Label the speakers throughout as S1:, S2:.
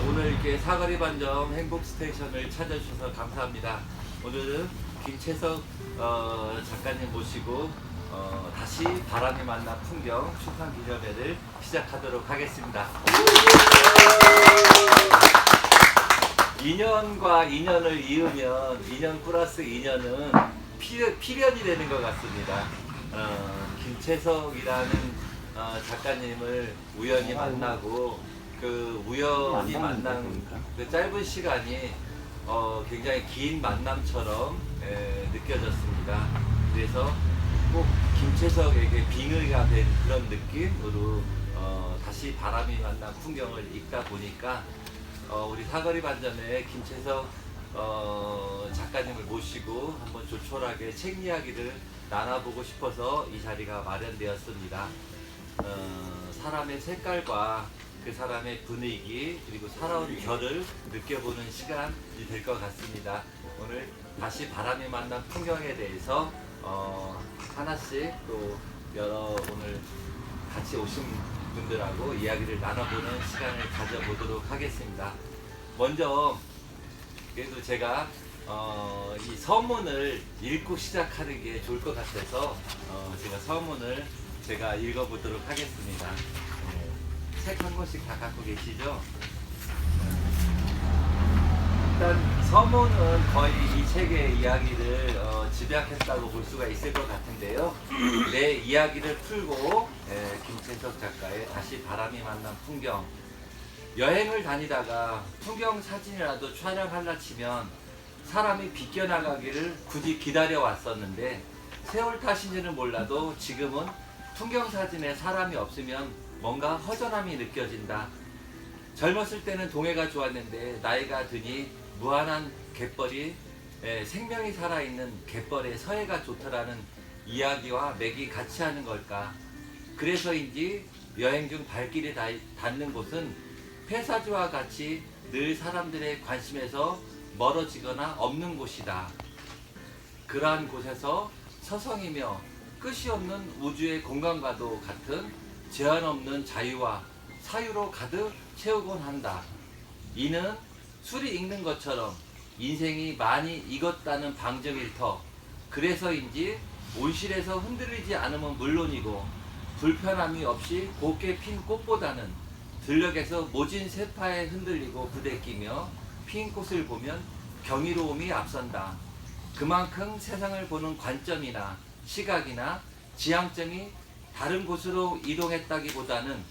S1: 오늘 이렇게 사거리 반점 행복 스테이션을 찾아주셔서 감사합니다. 오늘은 김채석 작가님 모시고 다시 바람이 만난 풍경 출판 기념회를 시작하도록 하겠습니다. 2년과 2년을 이으면 2년 플러스 2년은 필연이 되는 것 같습니다. 김채석이라는 작가님을 우연히 만나고 그 우연히 만난 그 짧은 시간이 굉장히 긴 만남처럼 느껴졌습니다. 그래서 꼭 김채석에게 빙의가 된 그런 느낌으로 다시 바람이 만난 풍경을 읽다 보니까 우리 사거리 반점에 김채석 작가님을 모시고 한번 조촐하게 책 이야기를 나눠보고 싶어서 이 자리가 마련되었습니다. 사람의 색깔과 그 사람의 분위기 그리고 살아온 결을 느껴보는 시간이 될 것 같습니다. 오늘 다시 바람이 만난 풍경에 대해서 하나씩 또 오늘 같이 오신 분들하고 이야기를 나눠보는 시간을 가져보도록 하겠습니다. 먼저 그래도 제가 이 서문을 읽고 시작하는 게 좋을 것 같아서 제가 서문을 제가 읽어보도록 하겠습니다. 책 한 권씩 다 갖고 계시죠? 일단 서문은 거의 이 책의 이야기를 집약했다고 볼 수가 있을 것 같은데요. 내 이야기를 풀고 김채석 작가의 다시 바람이 만난 풍경. 여행을 다니다가 풍경 사진이라도 촬영하려 치면 사람이 비껴나가기를 굳이 기다려 왔었는데 세월 탓인지는 몰라도 지금은 풍경 사진에 사람이 없으면 뭔가 허전함이 느껴진다. 젊었을 때는 동해가 좋았는데 나이가 드니 무한한 갯벌이 생명이 살아있는 갯벌의 서해가 좋더라는 이야기와 맥이 같이 하는 걸까. 그래서인지 여행 중 발길이 닿는 곳은 폐사지와 같이 늘 사람들의 관심에서 멀어지거나 없는 곳이다. 그러한 곳에서 서성이며 끝이 없는 우주의 공간과도 같은 제한 없는 자유와 사유로 가득 채우곤 한다. 이는 술이 익는 것처럼 인생이 많이 익었다는 방증일 터. 그래서인지 온실에서 흔들리지 않으면 물론이고 불편함이 없이 곱게 핀 꽃보다는 들녘에서 모진 세파에 흔들리고 부대끼며 핀 꽃을 보면 경이로움이 앞선다. 그만큼 세상을 보는 관점이나 시각이나 지향점이 다른 곳으로 이동했다기보다는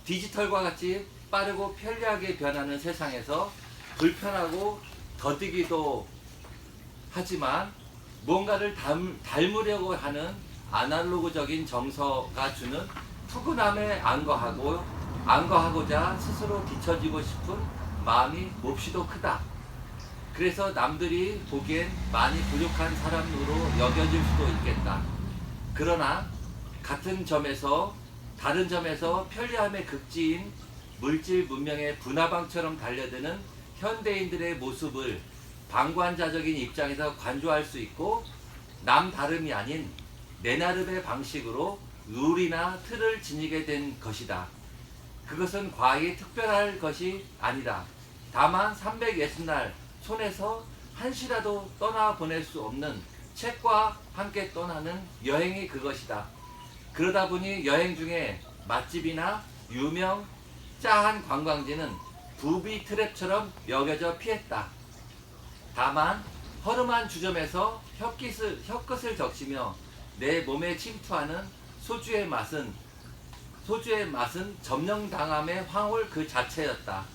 S1: 디지털과 같이 빠르고 편리하게 변하는 세상에서 불편하고 더디기도 하지만 뭔가를 닮으려고 하는 아날로그적인 정서가 주는 푸근함에 안거하고자 스스로 뒤처지고 싶은 마음이 몹시도 크다. 그래서 남들이 보기엔 많이 부족한 사람으로 여겨질 수도 있겠다. 그러나 같은 점에서 다른 점에서 편리함의 극지인 물질 문명의 분화방처럼 달려드는 현대인들의 모습을 방관자적인 입장에서 관조할 수 있고 남다름이 아닌 내 나름의 방식으로 룰이나 틀을 지니게 된 것이다. 그것은 과히 특별할 것이 아니다. 다만 360날 손에서 한시라도 떠나보낼 수 없는 책과 함께 떠나는 여행이 그것이다. 그러다 보니 여행 중에 맛집이나 유명 짜한 관광지는 부비 트랩처럼 여겨져 피했다. 다만 허름한 주점에서 혀끝을 적시며 내 몸에 침투하는 소주의 맛은 점령당함의 황홀 그 자체였다.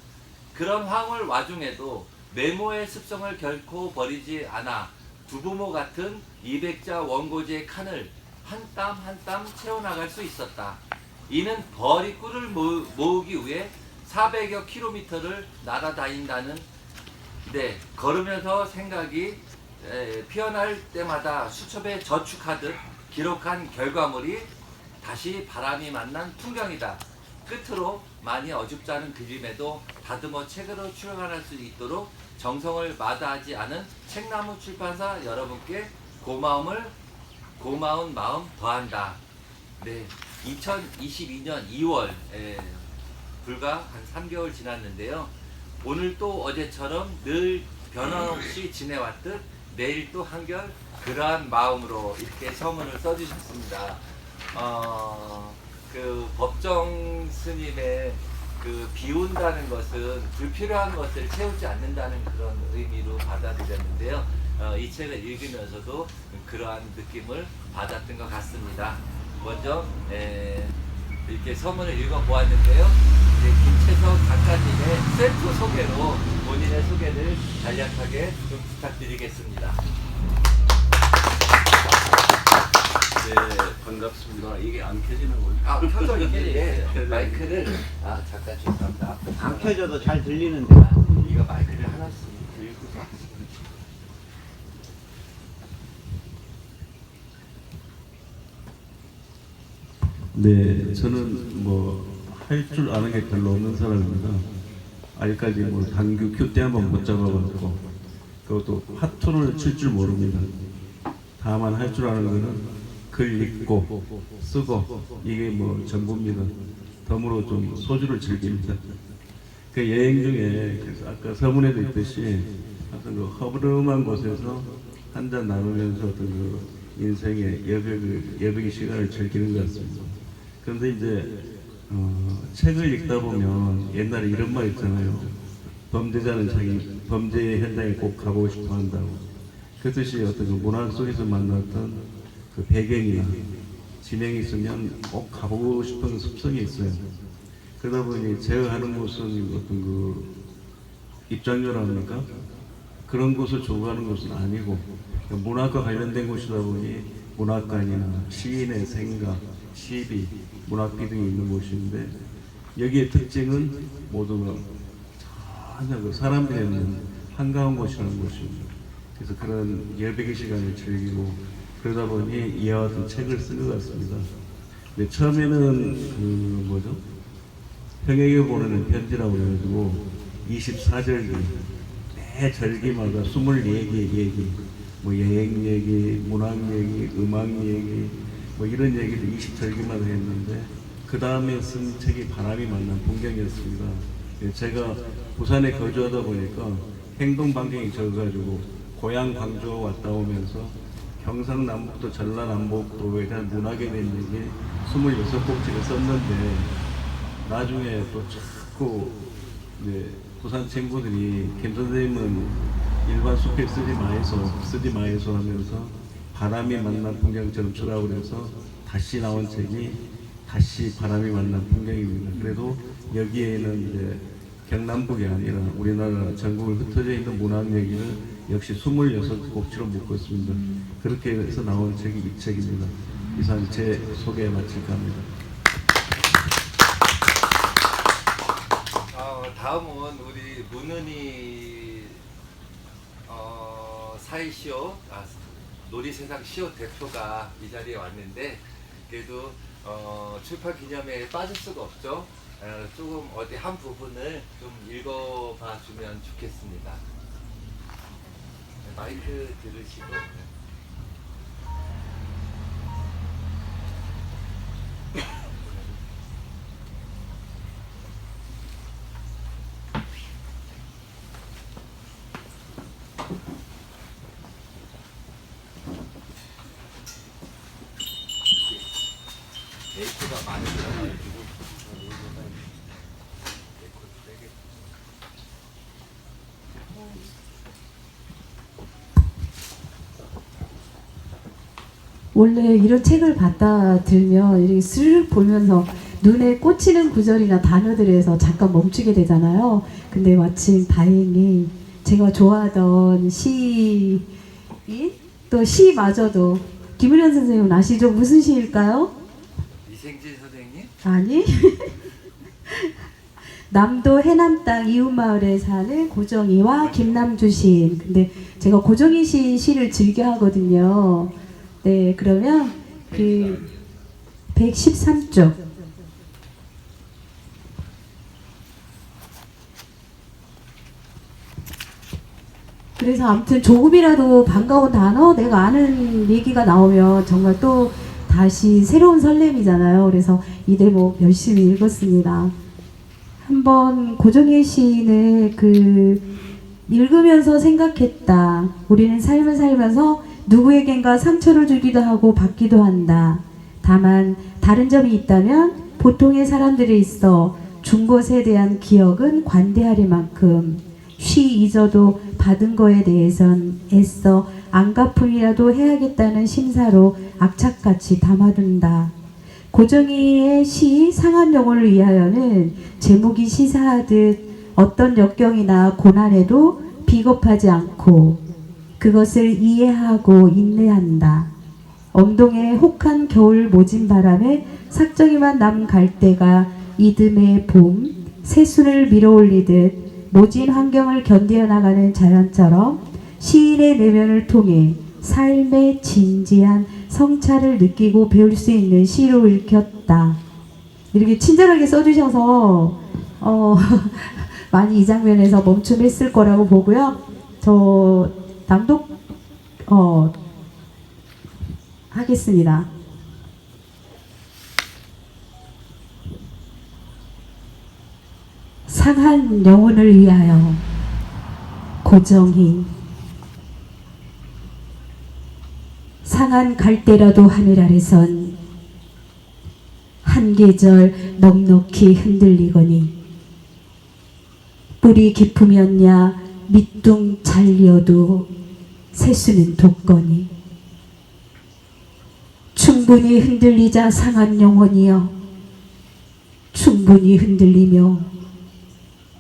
S1: 그런 황홀 와중에도 메모의 습성을 결코 버리지 않아 두부모 같은 200자 원고지의 칸을 한 땀 한 땀 채워나갈 수 있었다. 이는 벌이 꿀을 모으기 위해 400여 킬로미터를 날아다닌다는 걸으면서 생각이 피어날 때마다 수첩에 저축하듯 기록한 결과물이 다시 바람이 만난 풍경이다. 끝으로 많이 어줍지 않은 그림에도 다듬어 책으로 출간할 수 있도록 정성을 마다하지 않은 책나무 출판사 여러분께 고마운 마음 더한다. 2022년 2월 불과 한 3개월 지났는데요. 오늘 또 어제처럼 늘 변함없이 지내왔듯 내일 또 한결 그러한 마음으로 이렇게 서문을 써주셨습니다. 그 법정 스님의 그 비운다는 것은 불필요한 것을 채우지 않는다는 그런 의미로 받아들였는데요. 이 책을 읽으면서도 그러한 느낌을 받았던 것 같습니다. 먼저 이렇게 서문을 읽어보았는데요. 이제 김채석 작가님의 셀프 소개로 본인의 소개를 간략하게 좀 부탁드리겠습니다.
S2: 네, 반갑습니다. 이게 안 켜지는 거예요?
S1: 켜져 있길래 마이크를 잠깐 죄송합니다.
S3: 안 켜져도 잘 들리는데.
S1: 이거 마이크를 하나씩 들고
S2: 네, 저는 뭐 할 줄 아는 게 별로 없는 사람입니다. 아직까지 뭐 당규 큐대 한번 못 잡아봤고, 그것도 화투를 칠 줄 모릅니다. 다만 할 줄 아는 거는 글 읽고 쓰고 이게 뭐 전부입니다. 덤으로 좀 소주를 즐깁니다. 그 여행 중에 그래서 아까 서문에도 있듯이 어떤 그 허브름한 곳에서 한잔 나누면서 어떤 그 인생의 여백의 시간을 즐기는 것 같습니다. 그런데 이제 책을 읽다 보면 옛날에 이런 말 있잖아요. 범죄자는 자기 범죄 현장에 꼭 가보고 싶어 한다고. 그렇듯이 어떤 그 문학 속에서 만났던 그 배경이나 진행이 있으면 꼭 가보고 싶은 습성이 있어요. 그러다 보니 제가 하는 곳은 어떤 그 입장료랍니까? 그런 곳을 조구하는 곳은 아니고 문학과 관련된 곳이다 보니 문학관이나 시인의 생각, 시비, 문학비 등이 있는 곳인데 여기의 특징은 모두가 전혀 그 사람들이 없는 한가한 곳이라는 곳입니다. 그래서 그런 여백의 시간을 즐기고 그러다 보니 이와 같은 책을 쓴 것 같습니다. 근데 처음에는 그 뭐죠? 평에게 보내는 편지라고 해가지고 24절기 매 절기마다 24개의 얘기 뭐 여행 얘기, 문학 얘기, 음악 얘기 뭐 이런 얘기를 20절기마다 했는데 그 다음에 쓴 책이 바람이 만난 풍경이었습니다. 제가 부산에 거주하다 보니까 행동 반경이 적어가지고 고향 광주 왔다 오면서 경상남북도 전라남북도에 대한 문학에 대한 얘기 26곡지를 썼는데 나중에 또 자꾸 이제 부산 친구들이 김 선생님은 일반 수필 쓰지 마이소 하면서 바람이 만난 풍경처럼 쓰라고 그래서 다시 나온 책이 다시 바람이 만난 풍경입니다. 그래도 여기에는 이제 경남북이 아니라 우리나라 전국을 흩어져 있는 문학 얘기를 역시 26곡지로 묶었습니다. 그렇게 해서 나온 책이 이 책입니다. 이상 제 소개 마칠까 합니다.
S1: 다음은 우리 문은희 사이시오 놀이세상 시오 대표가 이 자리에 왔는데 그래도 출판 기념회에 빠질 수가 없죠. 조금 어디 한 부분을 좀 읽어봐 주면 좋겠습니다. 마이크 들으시고. 에이크가 많이 들어가지고
S4: 원래 이런 책을 갖다 들면 이렇게 쓱 보면서 눈에 꽂히는 구절이나 단어들에서 잠깐 멈추게 되잖아요. 근데 마침 다행히 제가 좋아하던 시인 또 시마저도 김은현 선생님 아시죠? 무슨 시일까요?
S1: 이생진 선생님?
S4: 아니 남도 해남 땅 이웃마을에 사는 고정희와 김남주 시인. 근데 제가 고정희 시인 시를 즐겨 하거든요. 네, 그러면 그 113쪽. 그래서 아무튼 조금이라도 반가운 단어, 내가 아는 얘기가 나오면 정말 또 다시 새로운 설렘이잖아요. 그래서 이 대목 열심히 읽었습니다. 한번 고정희 시인의 읽으면서 생각했다. 우리는 삶을 살면서 누구에겐가 상처를 주기도 하고 받기도 한다. 다만 다른 점이 있다면 보통의 사람들이 있어 준 것에 대한 기억은 관대하리만큼 쉬 잊어도 받은 거에 대해선 애써 안갚음이라도 해야겠다는 심사로 악착같이 담아둔다. 고정희의 시 상한 영혼을 위하여는 제목이 시사하듯 어떤 역경이나 고난에도 비겁하지 않고 그것을 이해하고 인내한다. 엄동의 혹한 겨울 모진 바람에 삭정이만 남 갈대가 이듬해 봄 새순을 밀어올리듯 모진 환경을 견디어 나가는 자연처럼 시인의 내면을 통해 삶의 진지한 성찰을 느끼고 배울 수 있는 시로 읽혔다. 이렇게 친절하게 써주셔서 많이 이 장면에서 멈춤했을 거라고 보고요. 저 낭독 하겠습니다. 상한 영혼을 위하여 고정희. 상한 갈대라도 하늘 아래선 한 계절 넉넉히 흔들리거니 뿌리 깊으면야 밑둥 잘려도 새수는 돋거니 충분히 흔들리자 상한 영혼이여 충분히 흔들리며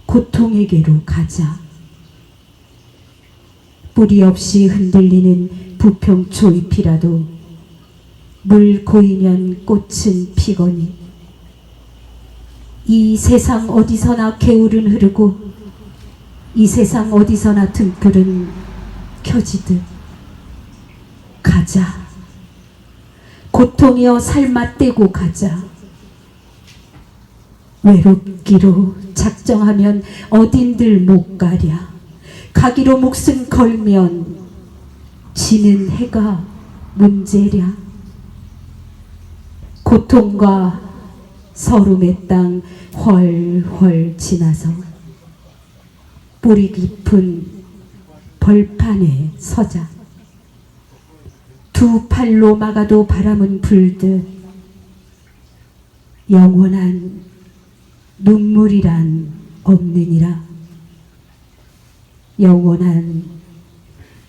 S4: 고통에게로 가자. 뿌리 없이 흔들리는 부평초 잎이라도 물 고이면 꽃은 피거니 이 세상 어디서나 개울은 흐르고 이 세상 어디서나 등불은 켜지듯 가자. 고통이여 살맛 떼고 가자. 외롭기로 작정하면 어딘들 못 가랴. 가기로 목숨 걸면 지는 해가 문제랴. 고통과 서름의 땅 훨훨 지나서 뿌리 깊은 벌판에 서자. 두 팔로 막아도 바람은 불듯 영원한 눈물이란 없느니라. 영원한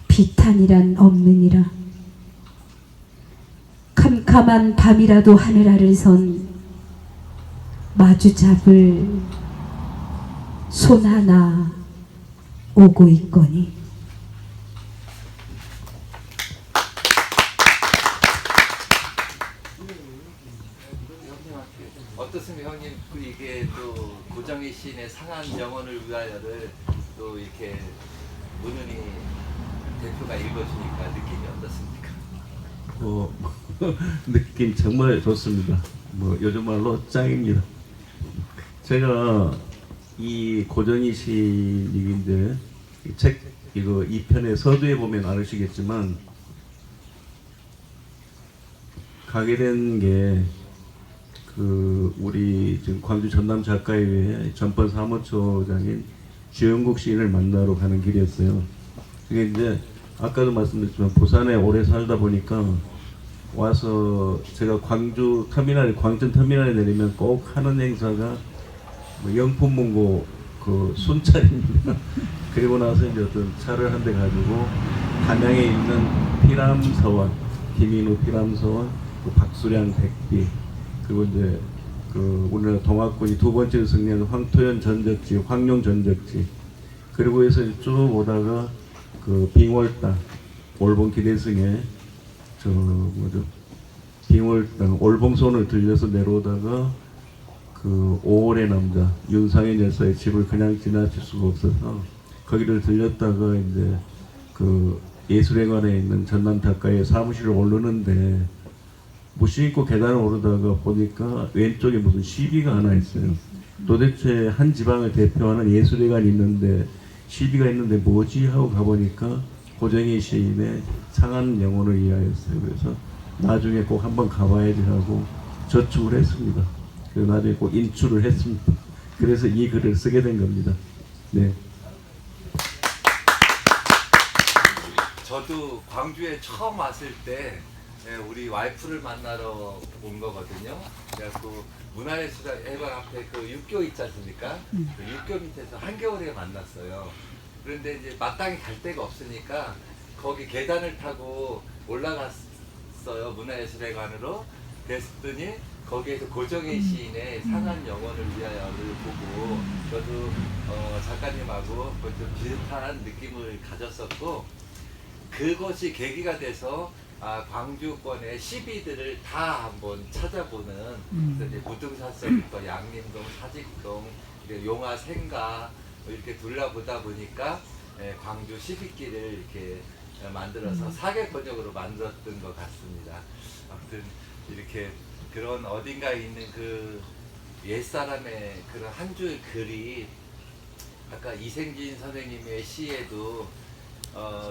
S4: 비탄이란 없느니라. 캄캄한 밤이라도 하늘 아래선 마주 잡을 손 하나 오고 있거니.
S1: 어떻습니까, 형님? 이게 또 고정희 시인의 상한 영혼을 위하여를 또 이렇게 문은희 대표가 읽어주니까 느낌이 어떻습니까?
S2: 느낌 정말 좋습니다. 요즘 말로 짱입니다. 제가 이 고정희 시인인데 책 이거 2편의 서두에 보면 알으시겠지만 가게 된 게 우리 지금 광주 전남 작가회의 전번 사무처장인 주영국 시인을 만나러 가는 길이었어요. 그게 이제 아까도 말씀드렸지만 부산에 오래 살다 보니까 와서 제가 광주 터미널, 광천 터미널에 내리면 꼭 하는 행사가 영품문고 순찰입니다. 그리고 나서 이제 어떤 차를 한 대 가지고 담양에 있는 피람서원, 김인우 피람서원, 박수량 백비, 그리고 이제 우리나라 동학군이 두 번째로 승리한 황토현 전적지, 황룡 전적지, 그리고 해서 쭉 오다가 빙월당, 올봉 기대승에 빙월당 올봉손을 들려서 내려오다가 5월의 남자 윤상현 열사의 집을 그냥 지나칠 수가 없어서 거기를 들렸다가 이제 예술회관에 있는 전남 작가의 사무실을 오르는데 무심 있고 계단을 오르다가 보니까 왼쪽에 무슨 시비가 하나 있어요. 도대체 한 지방을 대표하는 예술회관이 있는데 시비가 있는데 뭐지 하고 가보니까 고정희 시인의 상한 영혼을 위하였어요. 그래서 나중에 꼭 한번 가봐야지 하고 저축을 했습니다. 그래서 나중에 꼭 인출을 했습니다. 그래서 이 글을 쓰게 된 겁니다. 네.
S1: 저도 광주에 처음 왔을 때 우리 와이프를 만나러 온 거거든요. 그래갖고 문화예술회관 앞에 그 육교 있지 않습니까? 그 육교 밑에서 한겨울에 만났어요. 그런데 이제 마땅히 갈 데가 없으니까 거기 계단을 타고 올라갔어요. 문화예술회관으로. 그랬더니 거기에서 고정희 시인의 상한 영혼을 위하여를 보고 저도 작가님하고 좀 비슷한 느낌을 가졌었고, 그것이 계기가 돼서 광주권의 시비들을 다 한번 찾아보는, 그래서 이제 무등산서부터 양림동, 사직동, 용화 생가 이렇게 둘러보다 보니까 광주 시비길을 이렇게 만들어서 사계 번역으로 만들었던 것 같습니다. 아무튼 이렇게 그런 어딘가에 있는 그 옛사람의 그런 한 줄 글이, 아까 이생진 선생님의 시에도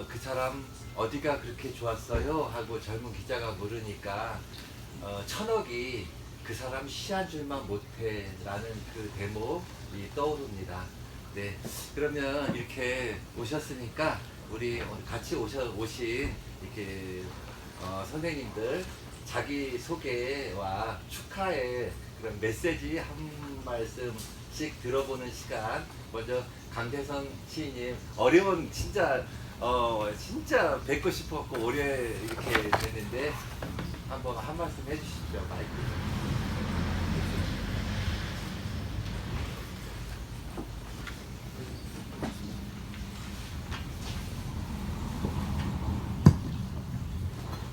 S1: 그 사람 어디가 그렇게 좋았어요? 하고 젊은 기자가 물으니까 천억이 그 사람 시 한 줄만 못해 라는 그 대목이 떠오릅니다. 네, 그러면 이렇게 오셨으니까 우리 같이 오신 이렇게 선생님들 자기 소개와 축하의 그런 메시지 한 말씀씩 들어보는 시간. 먼저 강태선 시인님, 어려운 진짜 뵙고 싶었고 오래 이렇게 됐는데 한번 한 말씀 해주시죠. 마이크.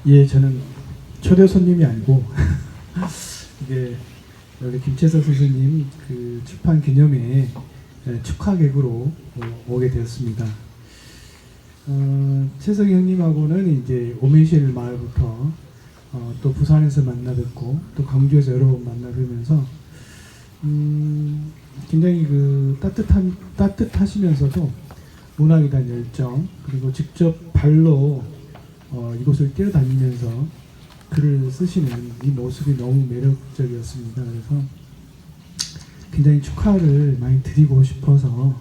S5: 예, 저는 초대 손님이 아니고 이게 여기 김채석 선생님 그 출판 기념회 축하 객으로 오게 되었습니다. 채석이 형님하고는 이제 오메실 마을부터 또 부산에서 만나 뵙고 또 광주에서 여러 번 만나 뵈면서 굉장히 그 따뜻하시면서도 문학에 대한 열정, 그리고 직접 발로 이곳을 뛰어다니면서 글을 쓰시는 이 모습이 너무 매력적이었습니다. 그래서 굉장히 축하를 많이 드리고 싶어서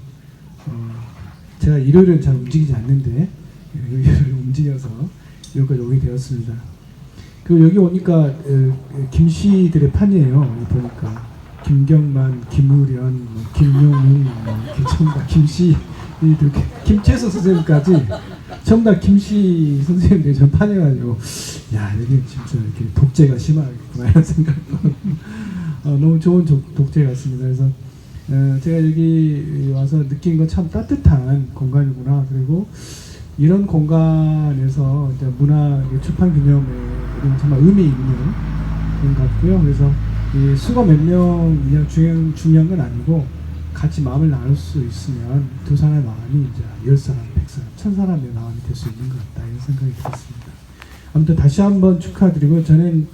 S5: 제가 일요일은 잘 움직이지 않는데 일요일을 움직여서 여기까지 오게 되었습니다. 그리고 여기 오니까 김씨들의 판이에요. 보니까 김경만, 김우련, 김용훈, 전부 김씨, 김채석 선생님까지 전부 다 김씨 선생님들이 전 판해가지고, 야, 여기 진짜 이렇게 독재가 심하겠구나 이런 생각도 너무 좋은 독재 같습니다. 그래서 제가 여기 와서 느낀 건 참 따뜻한 공간이구나. 그리고 이런 공간에서 이제 문화 출판 기념회 정말 의미 있는 그런 것 같고요. 그래서 이 수가 몇 명 그냥 중요한 건 아니고 같이 마음을 나눌 수 있으면 두 사람의 마음이 이제 10사람, 100사람, 1000사람의 마음이 될 수 있는 것 같다 이런 생각이 들었습니다. 아무튼 다시 한번 축하드리고, 저는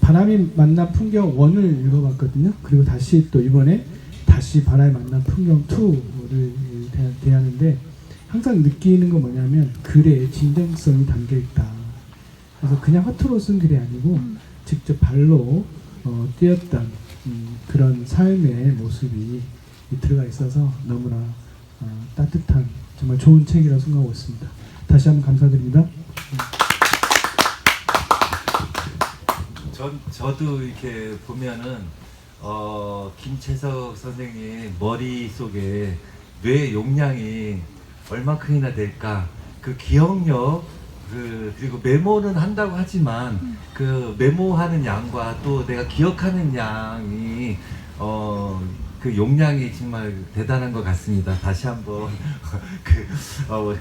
S5: 바람이 만난 풍경 1을 읽어봤거든요. 그리고 다시 또 이번에 다시 바람이 만난 풍경 2를 대하는데 항상 느끼는 건 뭐냐면 글에 진정성이 담겨있다. 그래서 그냥 허투루 쓴 글이 아니고 직접 발로 뛰었던 그런 삶의 모습이 들어가 있어서 너무나 따뜻한 정말 좋은 책이라고 생각하고 있습니다. 다시 한번 감사드립니다.
S1: 저도 이렇게 보면은 김채석 선생님 머릿속에 뇌 용량이 얼마큼이나 될까, 그 기억력, 그리고 메모는 한다고 하지만 그 메모하는 양과 또 내가 기억하는 양이 그 용량이 정말 대단한 것 같습니다. 다시 한번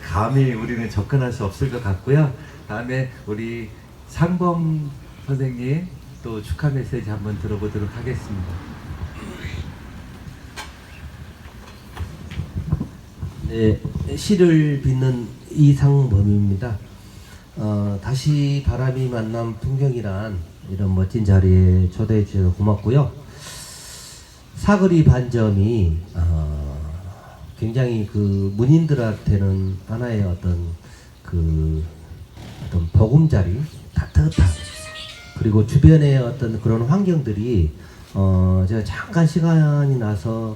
S1: 감히 우리는 접근할 수 없을 것 같고요. 다음에 우리 상범 선생님 또 축하 메시지 한번 들어보도록 하겠습니다.
S6: 네, 시를 빚는 이상범입니다. 다시 바람이 만난 풍경이란 이런 멋진 자리에 초대해 주셔서 고맙고요. 사거리 반점이 굉장히 그 문인들한테는 하나의 어떤 보금자리, 따뜻한, 그리고 주변의 어떤 그런 환경들이 제가 잠깐 시간이 나서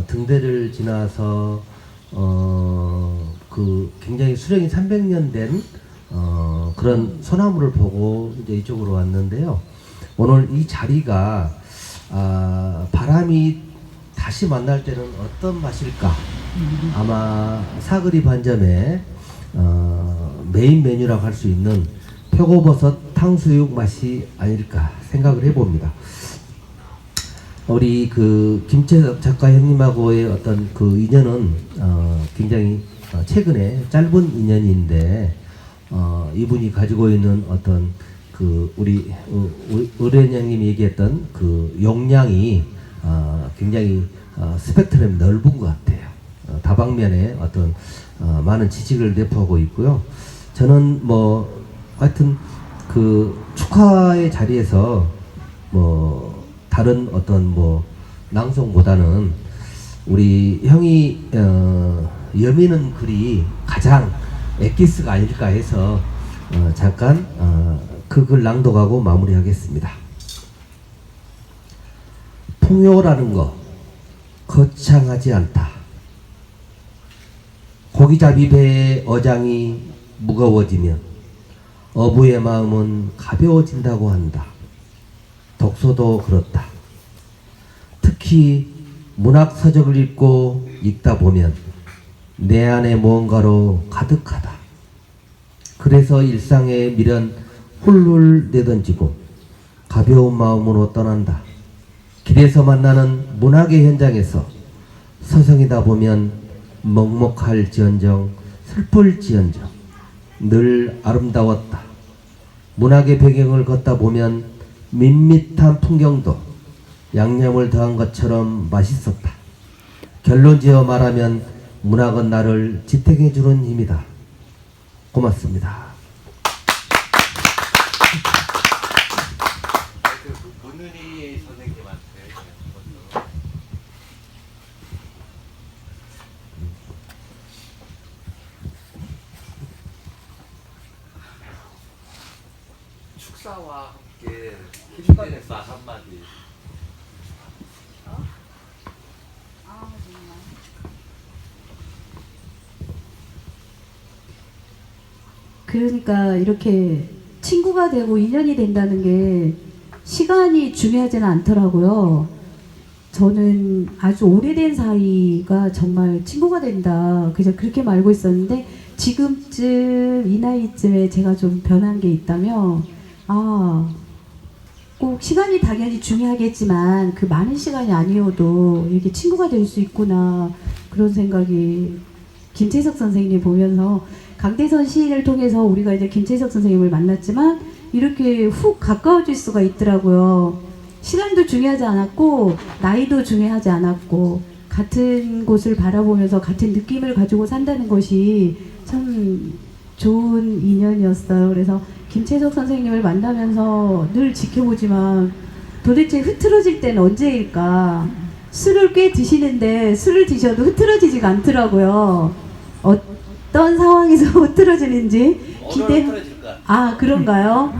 S6: 등대를 지나서 그 굉장히 수령이 300년 된 그런 소나무를 보고 이제 이쪽으로 왔는데요. 오늘 이 자리가 바람이 다시 만날 때는 어떤 맛일까? 아마 사거리 반점의 메인 메뉴라고 할 수 있는 표고버섯 탕수육 맛이 아닐까 생각을 해봅니다. 우리 그 김채석 작가 형님하고의 어떤 그 인연은 굉장히 최근에 짧은 인연인데 이분이 가지고 있는 어떤 그 우리 의뢰인 형님이 얘기했던 그 용량이 굉장히 스펙트럼이 넓은 것 같아요. 다방면에 어떤 많은 지식을 내포하고 있고요. 저는 뭐 하여튼 그 축하의 자리에서 뭐 다른 어떤 뭐 낭송보다는 우리 형이 여미는 글이 가장 엑기스가 아닐까 해서 잠깐 그 글 낭독하고 마무리하겠습니다. 풍요라는 거 거창하지 않다. 고기잡이 배의 어장이 무거워지면 어부의 마음은 가벼워진다고 한다. 독서도 그렇다. 특히 문학 서적을 읽다 보면 내 안에 무언가로 가득하다. 그래서 일상의 미련 훌훌 내던지고 가벼운 마음으로 떠난다. 길에서 만나는 문학의 현장에서 서성이다 보면 먹먹할지언정 슬플지언정 늘 아름다웠다. 문학의 배경을 걷다 보면 밋밋한 풍경도 양념을 더한 것처럼 맛있었다. 결론지어 말하면 문학은 나를 지탱해주는 힘이다. 고맙습니다.
S1: 문은희 선생님한테 축사와 함께 힘내는 말 한마디.
S4: 그러니까 이렇게 친구가 되고 인연이 된다는 게 시간이 중요하지는 않더라고요. 저는 아주 오래된 사이가 정말 친구가 된다. 그저 그렇게만 알고 있었는데 지금쯤 이 나이쯤에 제가 좀 변한 게 있다면 꼭 시간이 당연히 중요하겠지만 그 많은 시간이 아니어도 이렇게 친구가 될 수 있구나 그런 생각이 김채석 선생님 보면서 강대선 시인을 통해서 우리가 이제 김채석 선생님을 만났지만 이렇게 훅 가까워질 수가 있더라고요. 시간도 중요하지 않았고 나이도 중요하지 않았고 같은 곳을 바라보면서 같은 느낌을 가지고 산다는 것이 참 좋은 인연이었어요. 그래서 김채석 선생님을 만나면서 늘 지켜보지만 도대체 흐트러질 때는 언제일까? 술을 꽤 드시는데 술을 드셔도 흐트러지지가 않더라고요. 어떤 상황에서 흐트러지는지 기대. 그런가요?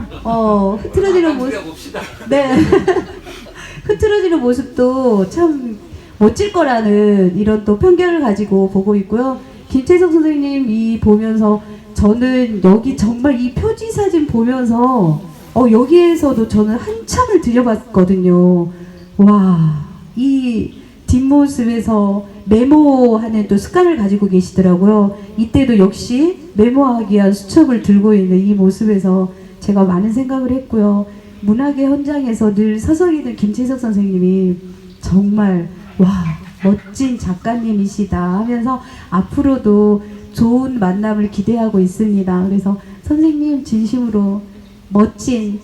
S4: 흐트러지는 모습. 네. 흐트러지는 모습도 참 멋질 거라는 이런 또 편견을 가지고 보고 있고요. 김채석 선생님 이 보면서 저는 여기 정말 이 표지 사진 보면서 여기에서도 저는 한참을 들여봤거든요. 와, 이 뒷모습에서 메모하는 또 습관을 가지고 계시더라고요. 이때도 역시 메모하기 위한 수첩을 들고 있는 이 모습에서 제가 많은 생각을 했고요. 문학의 현장에서 늘 서성이는 김채석 선생님이 정말 멋진 작가님이시다 하면서 앞으로도 좋은 만남을 기대하고 있습니다. 그래서 선생님 진심으로 멋진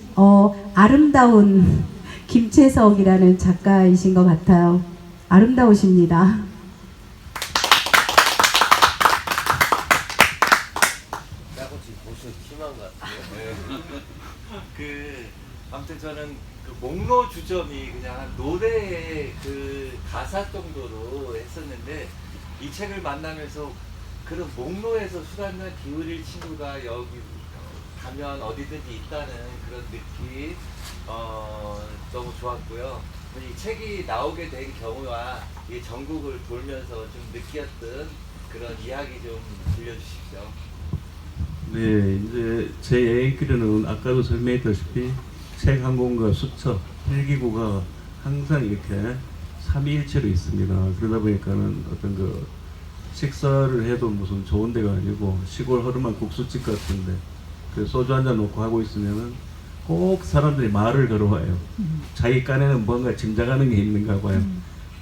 S4: 아름다운 김채석이라는 작가이신 것 같아요. 아름다우십니다.
S1: 아무튼 저는 그 목로 주점이 그냥 한 노래의 그 가사 정도로 했었는데 이 책을 만나면서 그런 목로에서 술 한잔 기울일 친구가 여기 가면 어디든지 있다는 그런 느낌 너무 좋았고요. 이 책이 나오게 된 경우와 이 전국을 돌면서 좀 느꼈던 그런 이야기 좀 들려주십시오.
S2: 네, 이제 제 여행길에는 아까도 설명했다시피 책 한 권과 수첩, 필기구가 항상 이렇게 삼위일체로 있습니다. 그러다 보니까는 어떤 그 식사를 해도 무슨 좋은 데가 아니고 시골 허름한 국수집 같은데 그 소주 한잔 놓고 하고 있으면은 꼭 사람들이 말을 걸어와요. 자기 깐에는 뭔가 짐작하는 게 있는가 봐요.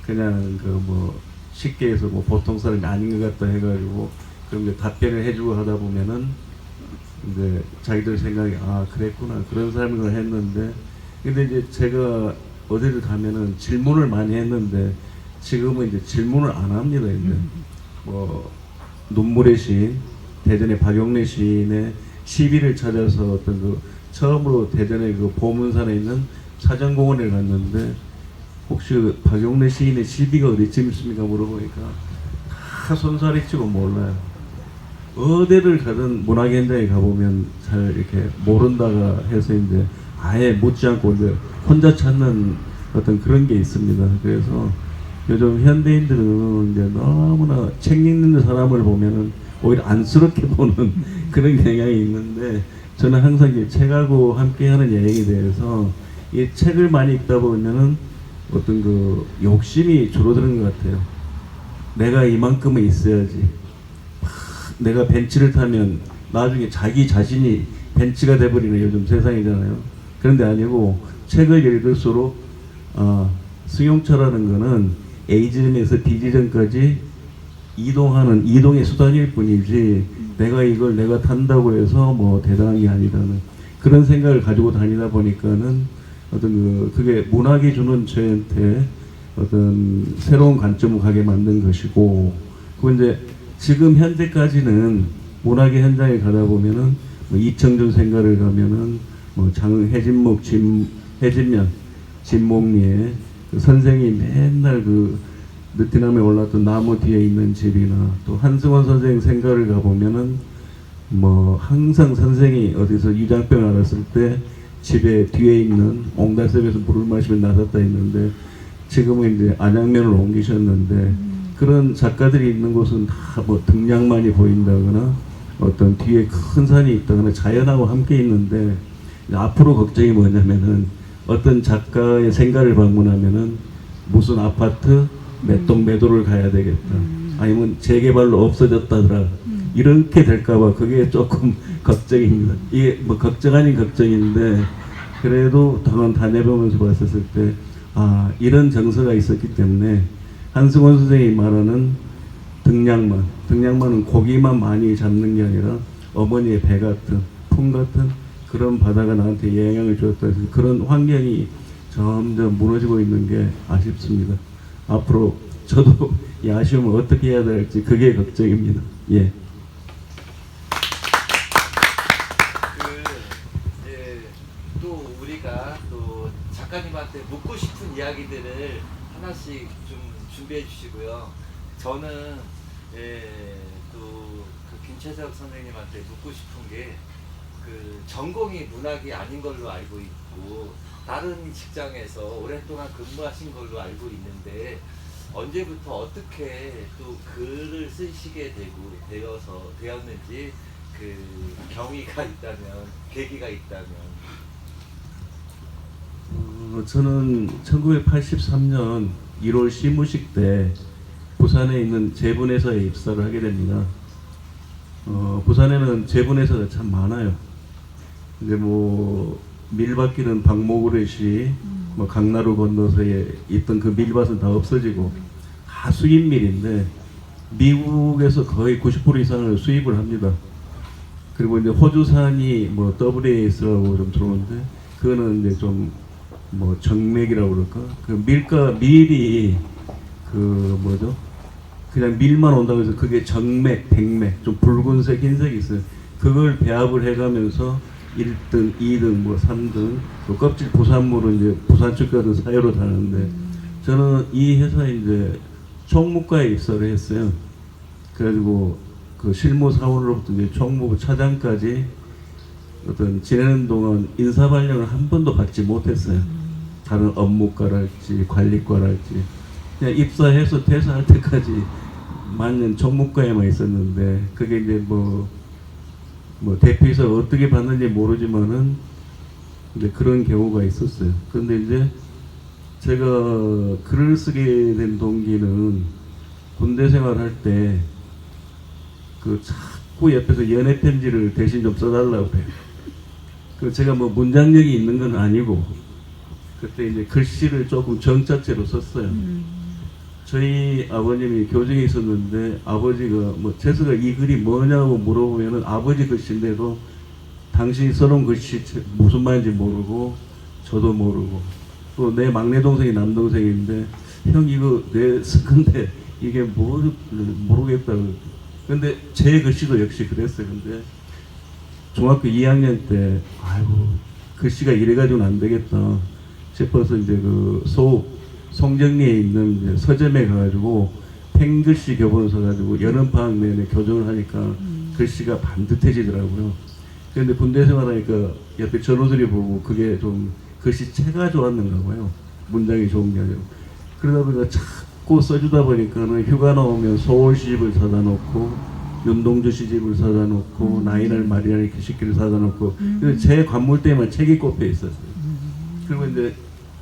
S2: 그냥 그 뭐 쉽게 해서 뭐 보통 사람이 아닌 것 같다 해가지고 그럼 이제 답변을 해주고 하다 보면은 이제 자기들 생각이 아 그랬구나 그런 사람이구나 했는데 근데 이제 제가 어디를 가면은 질문을 많이 했는데 지금은 이제 질문을 안 합니다. 이제 뭐 눈물의 시인 대전의 박용래 시인의 시비를 찾아서 어떤 그 처음으로 대전의 그 보문산에 있는 사정공원에 갔는데 혹시 박용래 시인의 시비가 어디쯤 있습니까 물어보니까 다 손살이 치고 몰라요. 어디를 가든 문학 현장에 가보면 잘 이렇게 모른다가 해서 이제 아예 묻지 않고 이제 혼자 찾는 어떤 그런 게 있습니다. 그래서 요즘 현대인들은 이제 너무나 책 읽는 사람을 보면은 오히려 안쓰럽게 보는 그런 경향이 있는데 저는 항상 이 책하고 함께하는 여행에 대해서 이 책을 많이 읽다 보면은 어떤 그 욕심이 줄어드는 것 같아요. 내가 이만큼은 있어야지. 내가 벤츠를 타면 나중에 자기 자신이 벤츠가 돼버리는 요즘 세상이잖아요. 그런데 아니고 책을 읽을수록 승용차라는 거는 A지점에서 B지점까지 이동하는 이동의 수단일 뿐이지 내가 이걸 내가 탄다고 해서 뭐 대단한 게 아니라는 그런 생각을 가지고 다니다 보니까는 어떤 그게 문학이 주는 저한테 어떤 새로운 관점을 가게 만든 것이고 그 이제 지금 현재까지는 문학의 현장에 가다 보면은 뭐 이청준 생가를 가면은 뭐 해진목 해진면 진목리에 그 선생이 맨날 그 느티남에 올랐던 나무 뒤에 있는 집이나 또 한승원 선생 생가를 가보면은 뭐 항상 선생이 어디서 유장병 앓았을 때 집에 뒤에 있는 옹달샘에서 물을 마시면 나섰다 했는데 지금은 이제 안양면을 옮기셨는데 그런 작가들이 있는 곳은 다 뭐 등량만이 보인다거나 어떤 뒤에 큰 산이 있다거나 자연하고 함께 있는데 앞으로 걱정이 뭐냐면은 어떤 작가의 생가를 방문하면은 무슨 아파트 몇 동 매도를 가야 되겠다. 아니면 재개발로 없어졌다더라. 이렇게 될까봐 그게 조금 걱정입니다. 이게 뭐 걱정 아닌 걱정인데 그래도 당원 다녀보면서 봤었을 때 이런 정서가 있었기 때문에 한승원 선생이 말하는 등량만은 고기만 많이 잡는 게 아니라 어머니의 배 같은 품 같은 그런 바다가 나한테 영향을 주었다 해서 그런 환경이 점점 무너지고 있는 게 아쉽습니다. 앞으로 저도 이 아쉬움을 어떻게 해야 될지 그게 걱정입니다. 예.
S1: 또 우리가 또 작가님한테 묻고 싶은 이야기들을 하나씩 좀 준비해 주시고요. 저는 또 그 김채석 선생님한테 묻고 싶은 게 그 전공이 문학이 아닌 걸로 알고 있고 다른 직장에서 오랫동안 근무하신 걸로 알고 있는데 언제부터 어떻게 또 글을 쓰시게 되었는지 그 경위가 있다면 계기가 있다면.
S2: 저는 1983년 1월 시무식 때 부산에 있는 제분회사에 입사를 하게 됩니다. 부산에는 제분회사가 참 많아요. 근데 뭐 밀밭길은 박모그렛이 뭐 강나루 건너서에 있던 그 밀밭은 다 없어지고 다 수입밀인데 미국에서 거의 90% 이상을 수입을 합니다. 그리고 이제 호주산이 뭐 WAS라고 좀 들어오는데 그거는 이제 좀 뭐 정맥이라고 그럴까? 그 밀이 그 뭐죠? 그냥 밀만 온다고 해서 그게 정맥, 백맥, 좀 붉은색, 흰색이 있어요. 그걸 배합을 해가면서 1등, 2등, 뭐 3등, 또 껍질 부산물은 이제 부산축 같은 사유로 다는데 저는 이 회사에 이제 총무과에 입사를 했어요. 그래가지고 그 실무사원으로부터 이제 총무부 차장까지 어떤 지내는 동안 인사발령을 한 번도 받지 못했어요. 다른 업무과랄지 관리과랄지 그냥 입사해서 퇴사할 때까지 맞는 총무과에만 있었는데 그게 이제 뭐 대표이사 어떻게 받는지 모르지만은 이제 그런 경우가 있었어요. 그런데 이제 제가 글을 쓰게 된 동기는 군대 생활할 때 그 자꾸 옆에서 연애 편지를 대신 좀 써달라고 해요. 그 제가 뭐 문장력이 있는 건 아니고 그때 이제 글씨를 조금 정자체로 썼어요. 저희 아버님이 교정에 있었는데 아버지가 뭐 재수가 이 글이 뭐냐고 물어보면은 아버지 글씨인데도 당신이 써놓은 글씨 무슨 말인지 모르고 저도 모르고 또 내 막내 동생이 남동생인데 형 이거 내 쓴 건데 이게 뭐 모르겠다고. 근데 제 글씨도 역시 그랬어요. 근데 중학교 2학년 때 아이고 글씨가 이래가지고는 안 되겠다 싶어서 이제 그 송정리에 있는 이제 서점에 가가지고 팽글씨 교본을 써가지고 여름방학 내내 교정을 하니까 글씨가 반듯해지더라고요. 그런데 군대 생활하니까 옆에 전우들이 보고 그게 좀 글씨체가 좋았는가 봐요. 문장이 좋은 게 아니라. 그러다 보니까 자꾸 써주다 보니까는 휴가 나오면 서울 시집을 사다 놓고 윤동주 시집을 사다 놓고 나이날 마리아의 시기를 사다 놓고 그래서 제 관물대에만 책이 꼽혀 있었어요. 그리고 이제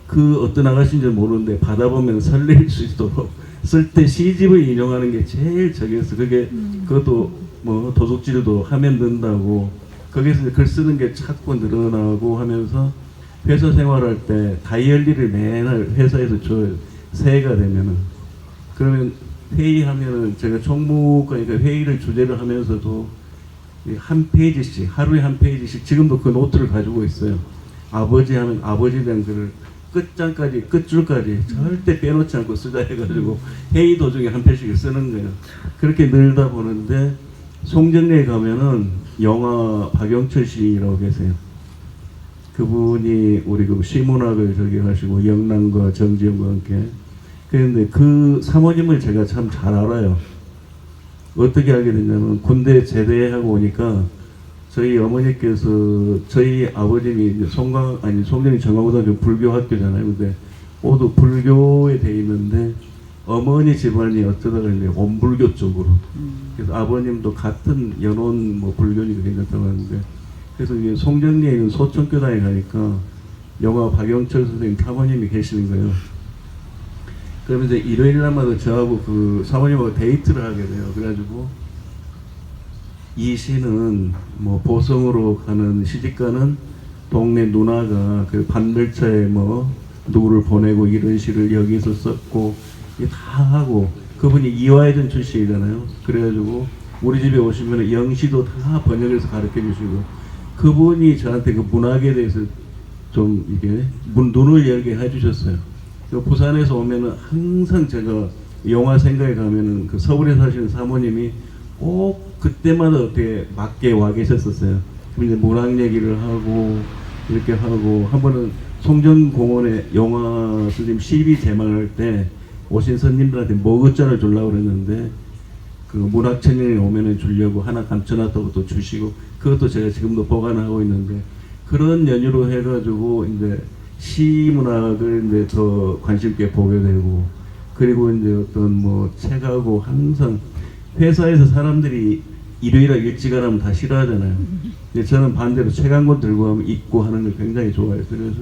S2: 그 어떤 아가씨인지 모르는데 받아보면 설레일 수 있도록 쓸 때 시집을 인용하는 게 제일 저기였어. 그게 그것도 뭐 도둑질도 하면 된다고 거기서 글 쓰는 게 자꾸 늘어나고 하면서 회사 생활할 때 다이어리를 매날 회사에서 줘요. 새해가 되면은. 그러면 회의하면은 제가 총무과니까 회의를 주제를 하면서도 한 페이지씩 하루에 한 페이지씩 지금도 그 노트를 가지고 있어요. 아버지 하면 아버지에 대한 글을 끝장까지 끝줄까지 절대 빼놓지 않고 쓰자 해가지고 회의 도중에 한 편씩 쓰는 거예요. 그렇게 늘다 보는데 송정리에 가면은 영화 박영철 씨라고 계세요. 그분이 우리 그 시문학을 저기 하시고 영남과 정지영과 함께 그런데 그 사모님을 제가 참 잘 알아요. 어떻게 알게 됐냐면 군대 제대하고 오니까 저희 어머니께서 저희 아버님이 송정리 정강고등학교 불교 학교잖아요. 근데 모두 불교에 돼 있는데 어머니 집안이 어쩌다가 이제 원불교 쪽으로 그래서 아버님도 같은 연원 뭐 불교니까 괜찮다고 하는데 그래서 이제 송정리에 있는 소천교당에 가니까 영화 박영철 선생님 사모님이 계시는 거예요. 그러면서 일요일 날마다 저하고 그 사모님하고 데이트를 하게 돼요. 그래가지고 이 시는 뭐 보성으로 가는 시집가는 동네 누나가 그 반멸차에 뭐 누구를 보내고 이런 시를 여기서 썼고 이게 다 하고 그분이 이화여전 출신이잖아요. 그래가지고 우리 집에 오시면 영시도 다 번역해서 가르쳐 주시고 그분이 저한테 그 문학에 대해서 좀 이게 눈을 열게 해주셨어요. 부산에서 오면은 항상 제가 영화 생각에 가면은 그 서울에 사시는 사모님이 꼭 그때마다 어떻게 맞게 와 계셨었어요. 그럼 이제 문학 얘기를 하고 이렇게 하고 한 번은 송정공원에 영화 선생님 시비 제망할 때 오신 손님들한테 먹을잔을 주려고 그랬는데 그 문학천년에 오면은 주려고 하나 감춰놨다고 또 주시고 그것도 제가 지금도 보관하고 있는데 그런 연유로 해가지고 이제 시문학을 이제 더 관심 있게 보게 되고 그리고 이제 어떤 뭐 책하고 항상 회사에서 사람들이 일요일에 일찍 안 하면 다 싫어하잖아요. 근데 저는 반대로 책 한 권 들고 하면 읽고 하는 걸 굉장히 좋아해요. 그래서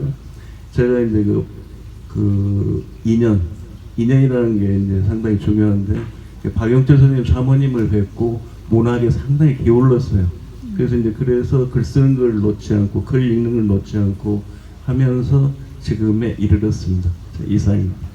S2: 제가 이제 그 인연이라는 게 이제 상당히 중요한데 박영철 선생님 사모님을 뵙고 문학에 상당히 기울었어요. 그래서 이제 그래서 글 쓰는 걸 놓지 않고 글 읽는 걸 놓지 않고 하면서 지금에 이르렀습니다. 이상입니다.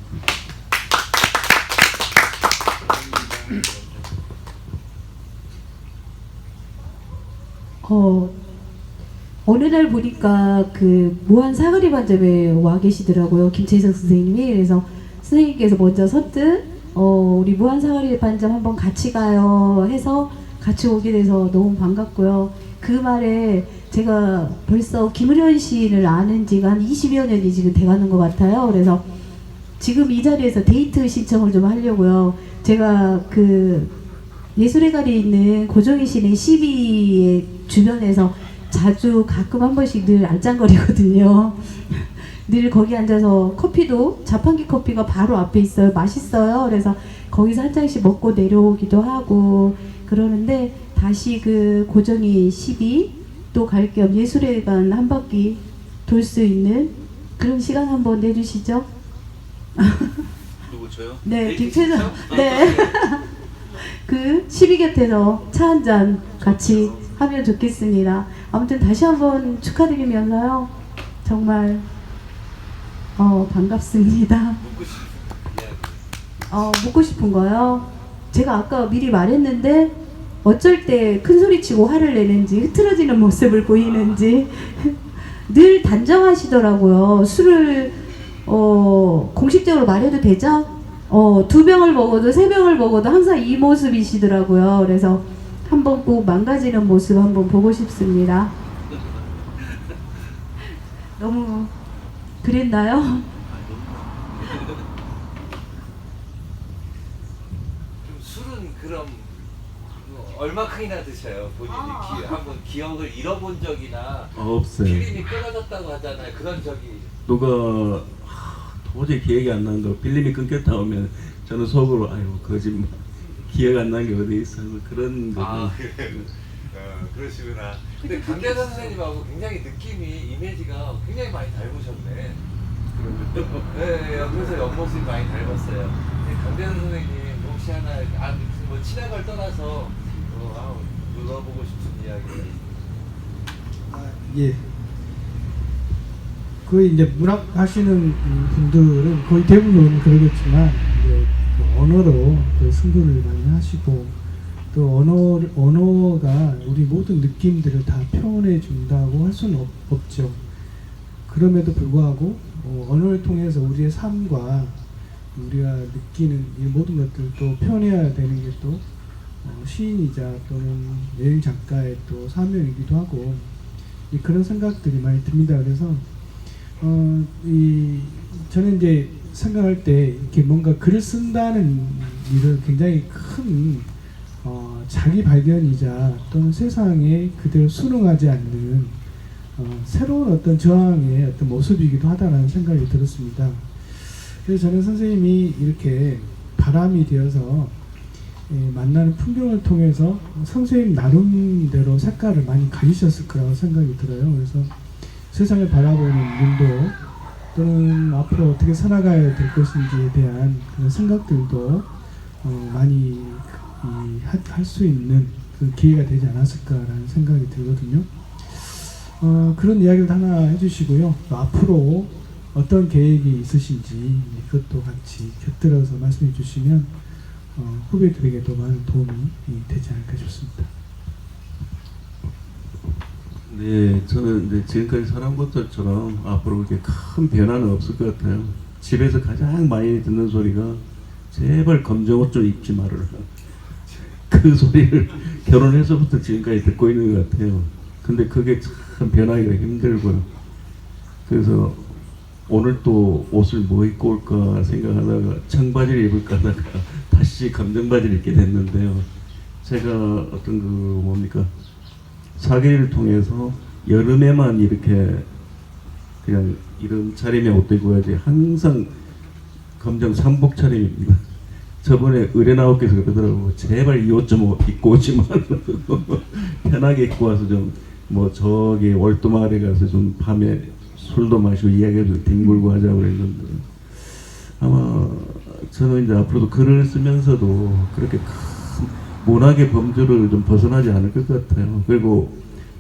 S4: 어느 날 보니까 그 무한 사거리 반점에 와 계시더라고요. 김채석 선생님이. 그래서 선생님께서 먼저 선뜻 우리 무한 사거리 반점 한번 같이 가요 해서 같이 오게 돼서 너무 반갑고요. 그 말에 제가 벌써 김은현 시인을 아는 지가 한 20여 년이 지금 돼가는 것 같아요. 그래서 지금 이 자리에서 데이트 신청을 좀 하려고요. 제가 그 예술의 달에 있는 고정희 씨는 시비의 주변에서 자주 가끔 한 번씩 늘 알짱거리거든요. 늘 거기 앉아서 커피도 자판기 커피가 바로 앞에 있어요. 맛있어요. 그래서 거기서 한 잔씩 먹고 내려오기도 하고 그러는데 다시 그 고정이 12또 갈 겸 예술회관 한 바퀴 돌 수 있는 그런 시간 한번 내주시죠.
S1: 누구 저요?
S4: 네, 김태정. 네. 그 12곁에서 차 한 잔 같이 하면 좋겠습니다. 아무튼 다시 한번 축하드리면서요. 정말 반갑습니다.
S1: 묻고 싶은 이야기.
S4: 묻고 싶은 거요. 제가 아까 미리 말했는데 어쩔 때 큰 소리 치고 화를 내는지 흐트러지는 모습을 보이는지 늘 단정하시더라고요. 술을 공식적으로 말해도 되죠? 2병을 먹어도 3병을 먹어도 항상 이 모습이시더라고요. 그래서 한번 꼭 망가지는 모습 한번 보고 싶습니다. 너무 그랬나요?
S1: 술은 그럼 얼마큼이나 드셔요? 본인이 한번 기억을 잃어본 적이나
S2: 없어요.
S1: 필름이 끊어졌다고 하잖아요. 그런 적이
S2: 누가 도저히 기억이 안 나는 거 필름이 끊겼다 하면 저는 속으로 아유 거짓말 기억 안 나는 게 어디 있어 그런 거.
S1: 그래요? 그러시구나. 근데 강대선 선생님하고 굉장히 느낌이 이미지가 굉장히 많이 닮으셨네. 네, 그래서 옆모습이 많이 닮았어요. 근데 강대선 선생님 혹시 하나 뭐 친한 걸 떠나서 물어보고 싶은 이야기.
S5: 예. 거의 이제 문학 하시는 분들은 거의 대부분 그러겠지만 이제 그 언어로 그 승부를 많이 하시고 또 언어가 우리 모든 느낌들을 다 표현해 준다고 할 수는 없죠. 그럼에도 불구하고 언어를 통해서 우리의 삶과 우리가 느끼는 이 모든 것들도 표현해야 되는 게 또 시인이자 또는 여행 작가의 또 사명이기도 하고 그런 생각들이 많이 듭니다. 그래서 저는 이제 생각할 때 이렇게 뭔가 글을 쓴다는 일은 굉장히 큰 자기 발견이자 또는 세상에 그대로 순응하지 않는 새로운 어떤 저항의 어떤 모습이기도 하다라는 생각이 들었습니다. 그래서 저는 선생님이 이렇게 바람이 되어서 만나는 풍경을 통해서 선생님 나름대로 색깔을 많이 가지셨을 거라고 생각이 들어요. 그래서 세상을 바라보는 눈도 또는 앞으로 어떻게 살아가야 될 것인지에 대한 그런 생각들도 많이 할 수 있는 그 기회가 되지 않았을까라는 생각이 들거든요. 그런 이야기를 하나 해주시고요. 또 앞으로 어떤 계획이 있으신지 그것도 같이 곁들여서 말씀해 주시면 후배들에게도 많은 도움이 되지 않을까 싶습니다.
S2: 네, 저는 이제 지금까지 살아온 것들처럼 앞으로 그렇게 큰 변화는 없을 것 같아요. 집에서 가장 많이 듣는 소리가 제발 검정옷 좀 입지 말아라. 그 소리를 결혼해서부터 지금까지 듣고 있는 것 같아요. 근데 그게 참 변하기가 힘들고요. 그래서 오늘 또 옷을 뭐 입고 올까 생각하다가 청바지를 입을까 하다가 다시 검정바지를 입게 됐는데요. 제가 어떤 그 뭡니까 사계를 통해서 여름에만 이렇게 그냥 이런 차림의 옷도 입고 가야지 항상 검정 상복 차림입니다. 저번에 의뢰 나오께서 그러더라고. 제발 이 옷 좀 입고 오지 말라고. 편하게 입고 와서 좀 뭐 저기 월도마을에 가서 좀 밤에 술도 마시고 이야기도 뒹굴고 하자고 그랬는데 아마 저는 이제 앞으로도 글을 쓰면서도 그렇게 큰 문학의 범주를 좀 벗어나지 않을 것 같아요. 그리고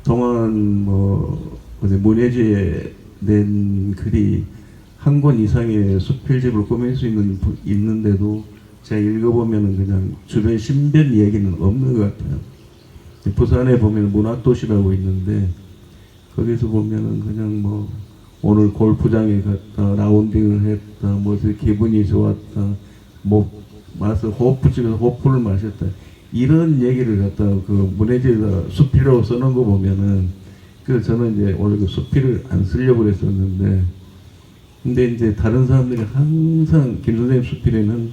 S2: 동안 뭐 문예지에 낸 글이 한 권 이상의 수필집을 꾸밀 수 있는데도 제가 읽어보면은 그냥 주변 신변 이야기는 없는 것 같아요. 부산에 보면 문학도시라고 있는데 거기서 보면은 그냥 뭐 오늘 골프장에 갔다 라운딩을 했다 뭐 기분이 좋았다 뭐 마서 호프집에서 호프를 마셨다 이런 얘기를 갖다 그 문예지에다 수필이라고 써놓은 거 보면은 그래서 저는 이제 원래 그 수필을 안 쓰려고 그랬었는데 근데 이제 다른 사람들이 항상 김 선생님 수필에는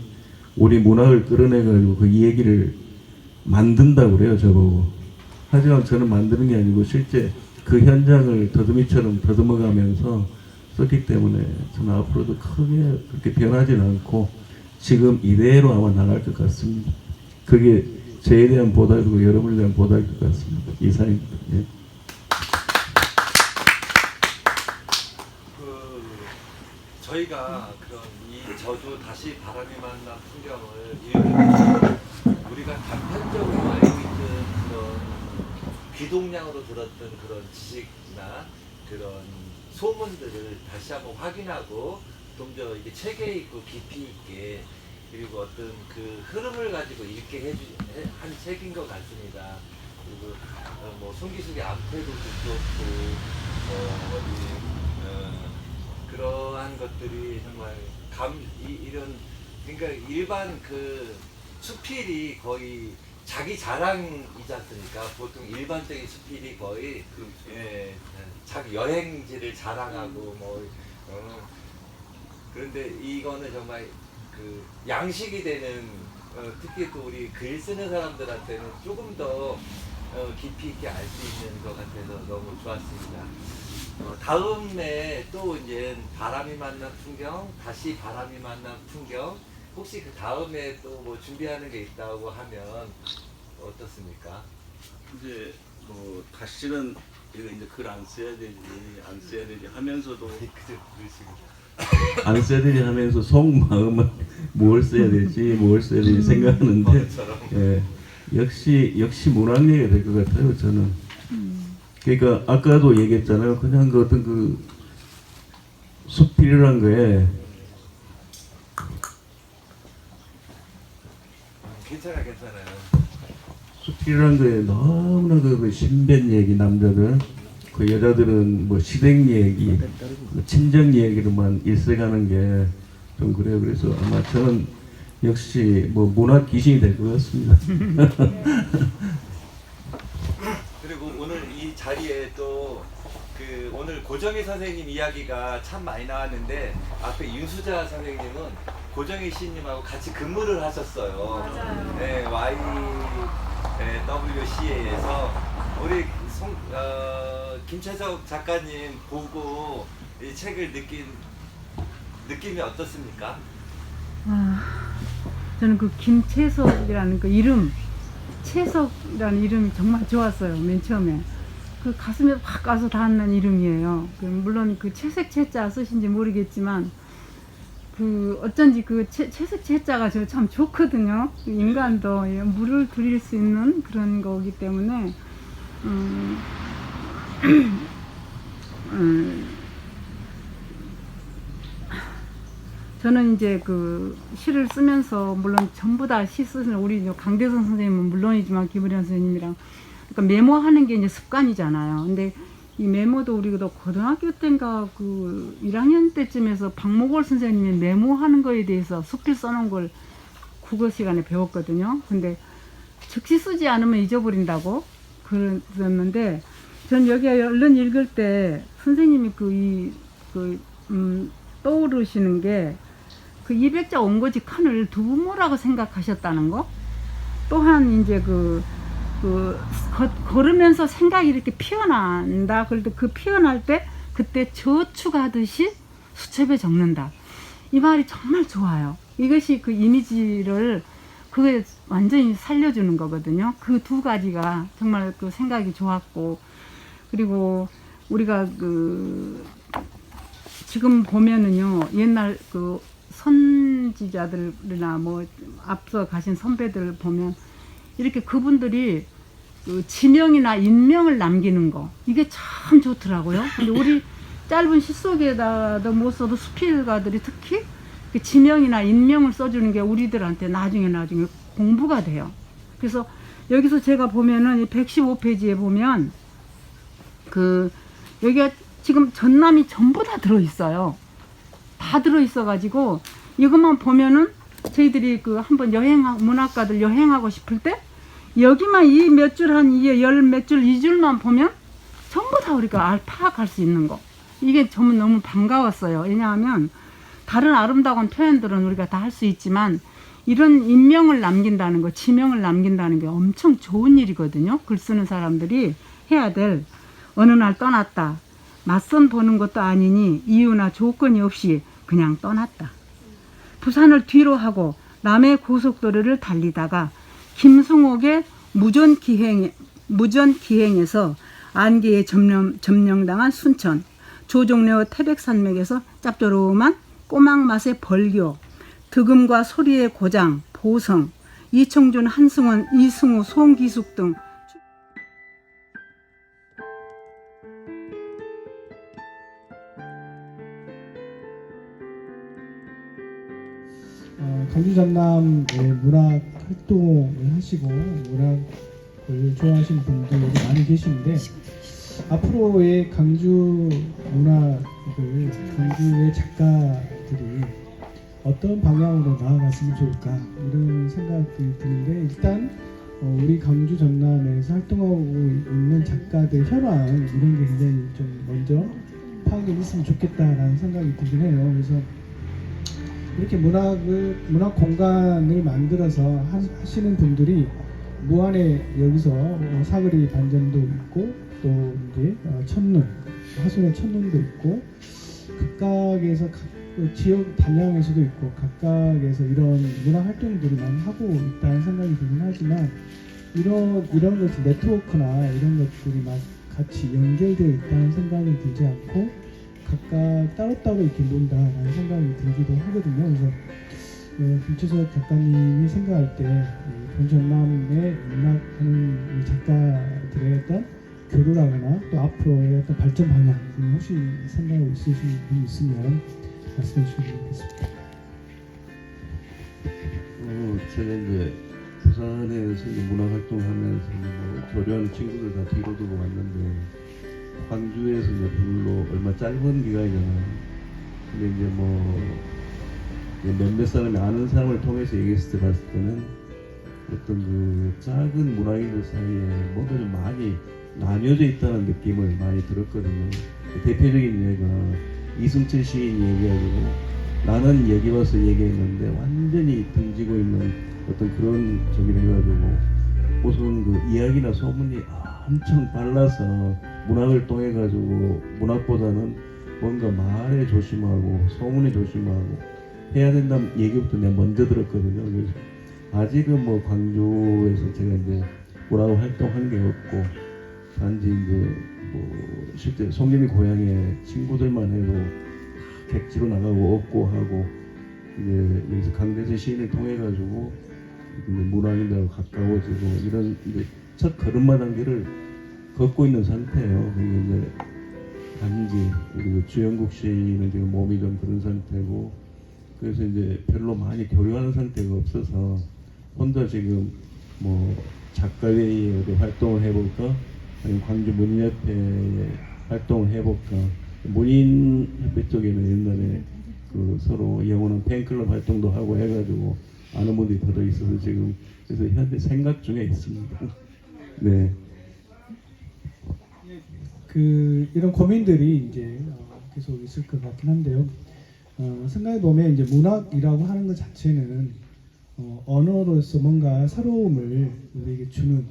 S2: 우리 문학을 끌어내가지고 그 이 얘기를 만든다고 그래요 저보고. 하지만 저는 만드는 게 아니고 실제 그 현장을 더듬이처럼 더듬어가면서 썼기 때문에 저는 앞으로도 크게 그렇게 변하지는 않고 지금 이대로 아마 나갈 것 같습니다. 그게 저에 대한 보답이고 여러분에 대한 보답일 것 같습니다. 이상입니다. 예.
S1: 저희가 그런 이 저주 다시 바람이 만난 풍경을 읽으면서 우리가 단편적으로 알고 있던 그런 귀동량으로 들었던 그런 지식이나 그런 소문들을 다시 한번 확인하고 좀 더 이게 체계 있고 깊이 있게 그리고 어떤 그 흐름을 가지고 읽게 한 책인 것 같습니다. 그리고 뭐 손기숙의 암태도 두껍고 그러한 것들이 정말 이런 그러니까 일반 그 수필이 거의 자기 자랑이지 않습니까? 보통 일반적인 수필이 거의 자기 여행지를 자랑하고 그런데 이거는 정말 그 양식이 되는 특히 또 우리 글 쓰는 사람들한테는 조금 더 깊이 있게 알 수 있는 것 같아서 너무 좋았습니다. 다음에 또 이제 바람이 만난 풍경, 다시 바람이 만난 풍경, 혹시 그 다음에 또 뭐 준비하는 게 있다고 하면 어떻습니까?
S2: 이제 뭐 다시는 이거 이제 글 안 써야 되지 하면서도 안 써야 되지 하면서 속마음은 뭘 써야 되지 생각하는데 예, 역시 문학예가 될 것 같아요 저는. 그러니까 아까도 얘기했잖아요. 그냥 그 어떤 그 수필이란 거에
S1: 괜찮아요.
S2: 수필이란 거에 너무나 그 신변 얘기 남자들, 그 여자들은 뭐 시댁 얘기, 친정 얘기로만 일세가는 게 좀 그래요. 그래서 아마 저는 역시 뭐 문학 귀신이 될 것 같습니다.
S1: 그리고 오늘 이 자리에 또 그 오늘 고정희 선생님 이야기가 참 많이 나왔는데 앞에 윤수자 선생님은 고정희 씨님하고 같이 근무를 하셨어요. 맞아요. 네, YWCA에서 우리 김채석 작가님 보고 이 책을 느낌이 어떻습니까?
S7: 저는 그 김채석이라는 그 이름, 채석이라는 이름이 정말 좋았어요. 맨 처음에 그 가슴에 확 가서 닿는 이름이에요. 물론 그 채색 채자 쓰신지 모르겠지만 그 어쩐지 그 채색 채자가 저 참 좋거든요. 인간도 물을 들일 수 있는 그런 거기 때문에 저는 이제 그 시를 쓰면서 물론 전부 다 시 쓰는 우리 강대선 선생님은 물론이지만 김우련 선생님이랑 그러니까 메모하는 게 이제 습관이잖아요. 근데 이 메모도 우리가 고등학교 때인가 그 1학년 때쯤에서 박목월 선생님이 메모하는 거에 대해서 수필 써놓은 걸 국어 시간에 배웠거든요. 근데 즉시 쓰지 않으면 잊어버린다고 그랬는데 전 여기 얼른 읽을 때 선생님이 떠오르시는 게 그 200자 원고지 칸을 두부모라고 생각하셨다는 거. 또한 이제 걸으면서 생각이 이렇게 피어난다. 그럴 때 그 피어날 때 그때 저축하듯이 수첩에 적는다. 이 말이 정말 좋아요. 이것이 그 이미지를 그게 완전히 살려주는 거거든요. 그 두 가지가 정말 그 생각이 좋았고, 그리고 우리가 지금 보면은요, 옛날 그 선지자들이나 뭐 앞서 가신 선배들 보면 이렇게 그분들이 그 지명이나 인명을 남기는 거, 이게 참 좋더라고요. 근데 우리 짧은 시 속에다도 못 써도 수필가들이 특히 그 지명이나 인명을 써주는 게 우리들한테 나중에 공부가 돼요. 그래서 여기서 제가 보면은 115페이지에 보면 여기가 지금 전남이 전부 다 들어있어요. 다 들어있어가지고 이것만 보면은 저희들이 한번 문학가들 여행하고 싶을 때 여기만 이 몇 줄 열 몇 줄 이 줄만 보면 전부 다 우리가 파악할 수 있는 거. 이게 저는 너무 반가웠어요. 왜냐하면 다른 아름다운 표현들은 우리가 다 할 수 있지만 이런 인명을 남긴다는 거, 지명을 남긴다는 게 엄청 좋은 일이거든요. 글 쓰는 사람들이 해야 될. 어느 날 떠났다. 맞선 보는 것도 아니니 이유나 조건이 없이 그냥 떠났다. 부산을 뒤로 하고 남해 고속도로를 달리다가 김승옥의 무전기행에서 안개에 점령당한 순천, 조종래의 태백산맥에서 짭조름한 꼬막 맛의 벌교, 득음과 소리의 고장, 보성, 이청준, 한승원, 이승우, 송기숙 등
S5: 강주 전남의 문학 활동을 하시고 문학을 좋아하시는 분들이 많이 계시는데 앞으로의 강주 문학을 강주의 작가들이 어떤 방향으로 나아갔으면 좋을까 이런 생각이 드는데 일단 우리 강주 전남에서 활동하고 있는 작가들 현황 이런 게 굉장히 좀 먼저 파악이 있으면 좋겠다라는 생각이 들긴 해요. 그래서 이렇게 문학 공간을 만들어서 하시는 분들이 무한에 여기서 사거리 반전도 있고 또 이제 천눈, 화순의 천눈도 있고 각각에서 지역 단양에서도 있고 각각에서 이런 문화 활동들을 많이 하고 있다는 생각이 들긴 하지만 이런 것이 네트워크나 이런 것들이 막 같이 연결되어 있다는 생각은 들지 않고 각각 따로따로 이렇게 논다라는 생각이 들기도 하거든요. 그래서 김채석 작가님이 생각할 때 강전남의 문학하는 작가들의 어떤 교류라거나 또 앞으로의 어떤 발전 방향 혹시 생각을 있으신 분이 있으면 말씀해 주시면 좋겠습니다.
S2: 제가 이제 부산에서 이제 문화 활동하면서 뭐 교류하는 친구들 다 뒤로 두고 왔는데 광주에서 이제 별로 얼마 짧은 기간이잖아요. 근데 이제 뭐 몇몇 사람이 아는 사람을 통해서 얘기했을 때 봤을 때는 어떤 그 작은 문화인들 사이에 뭔가 좀 많이 나뉘어져 있다는 느낌을 많이 들었거든요. 대표적인 예가 이승철 시인이 얘기하고 나는 여기 와서 얘기했는데 완전히 등지고 있는 어떤 그런 저기를 해가지고 우선 그 이야기나 소문이 엄청 빨라서 문학을 통해 가지고 문학보다는 뭔가 말에 조심하고 소문에 조심하고 해야 된다는 얘기부터 내가 먼저 들었거든요. 그래서 아직은 뭐 광주에서 제가 이제 문학 활동한 게 없고 단지 이제 뭐 실제 송림이 고향에 친구들만 해도 객지로 나가고 얻고 하고 이제 여기서 강대세 시인을 통해 가지고 문학인들하고 가까워지고 이런 이제 첫 걸음마 단계를 걷고 있는 상태예요. 그리고 이제 단지 그리고 주영국 씨는 지금 몸이 좀 그런 상태고 그래서 이제 별로 많이 교류하는 상태가 없어서 혼자 지금 뭐 작가회의에 활동을 해볼까 아니면 광주 문인협회에 활동을 해볼까. 문인협회 쪽에는 옛날에 그 서로 영원한 팬클럽 활동도 하고 해가지고 아는 분들이 들어 있어서 지금 그래서 현재 생각 중에 있습니다. 네.
S5: 이런 고민들이 이제 계속 있을 것 같긴 한데요. 생각해 보면 이제 문학이라고 하는 것 자체는 언어로서 뭔가 새로움을 우리에게 주는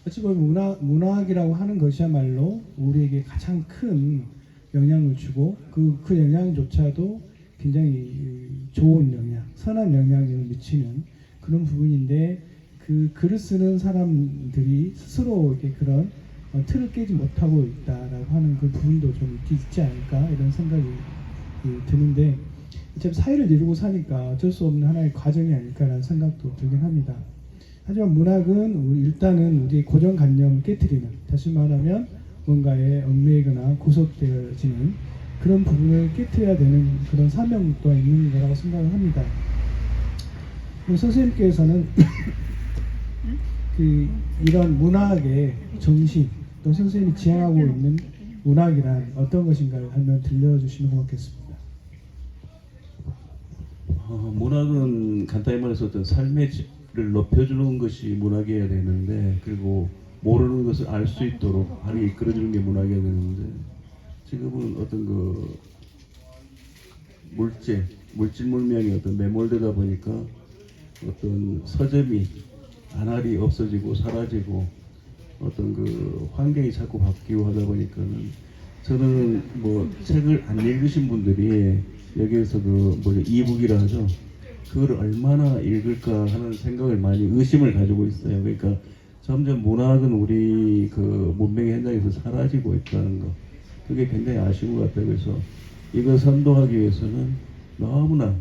S5: 어찌 보면 문학이라고 하는 것이야말로 우리에게 가장 큰 영향을 주고 그 영향조차도 굉장히 좋은 영향, 선한 영향을 미치는 그런 부분인데 그 글을 쓰는 사람들이 스스로 이렇게 그런 틀을 깨지 못하고 있다라고 하는 그 부분도 좀 있지 않을까 이런 생각이 드는데 어차피 사회를 이루고 사니까 어쩔 수 없는 하나의 과정이 아닐까라는 생각도 들긴 합니다. 하지만 문학은 일단은 우리의 고정관념을 깨트리는 다시 말하면 뭔가에 얽매이거나 구속되어지는 그런 부분을 깨트려야 되는 그런 사명 또한 있는 거라고 생각을 합니다. 선생님께서는 이런 문학의 정신 또 선생님이 지향하고 있는 문학이란 어떤 것인가를 한번 들려주시면 고맙겠습니다.
S2: 문학은 간단히 말해서 어떤 삶의 질을 높여주는 것이 문학이어야 되는데 그리고 모르는 것을 알 수 있도록 하게 이끌어주는 게 문학이어야 되는데 지금은 어떤 그 물질물명이 어떤 매몰되다 보니까 어떤 서점이 나날이 없어지고 사라지고 어떤 그 환경이 자꾸 바뀌고 하다 보니까는 저는 뭐 책을 안 읽으신 분들이 여기에서 그 뭐 이북이라 하죠. 그걸 얼마나 읽을까 하는 생각을 많이 의심을 가지고 있어요. 그러니까 점점 문학은 우리 그 문명의 현장에서 사라지고 있다는 거. 그게 굉장히 아쉬운 것 같아요. 그래서 이걸 선도하기 위해서는 너무나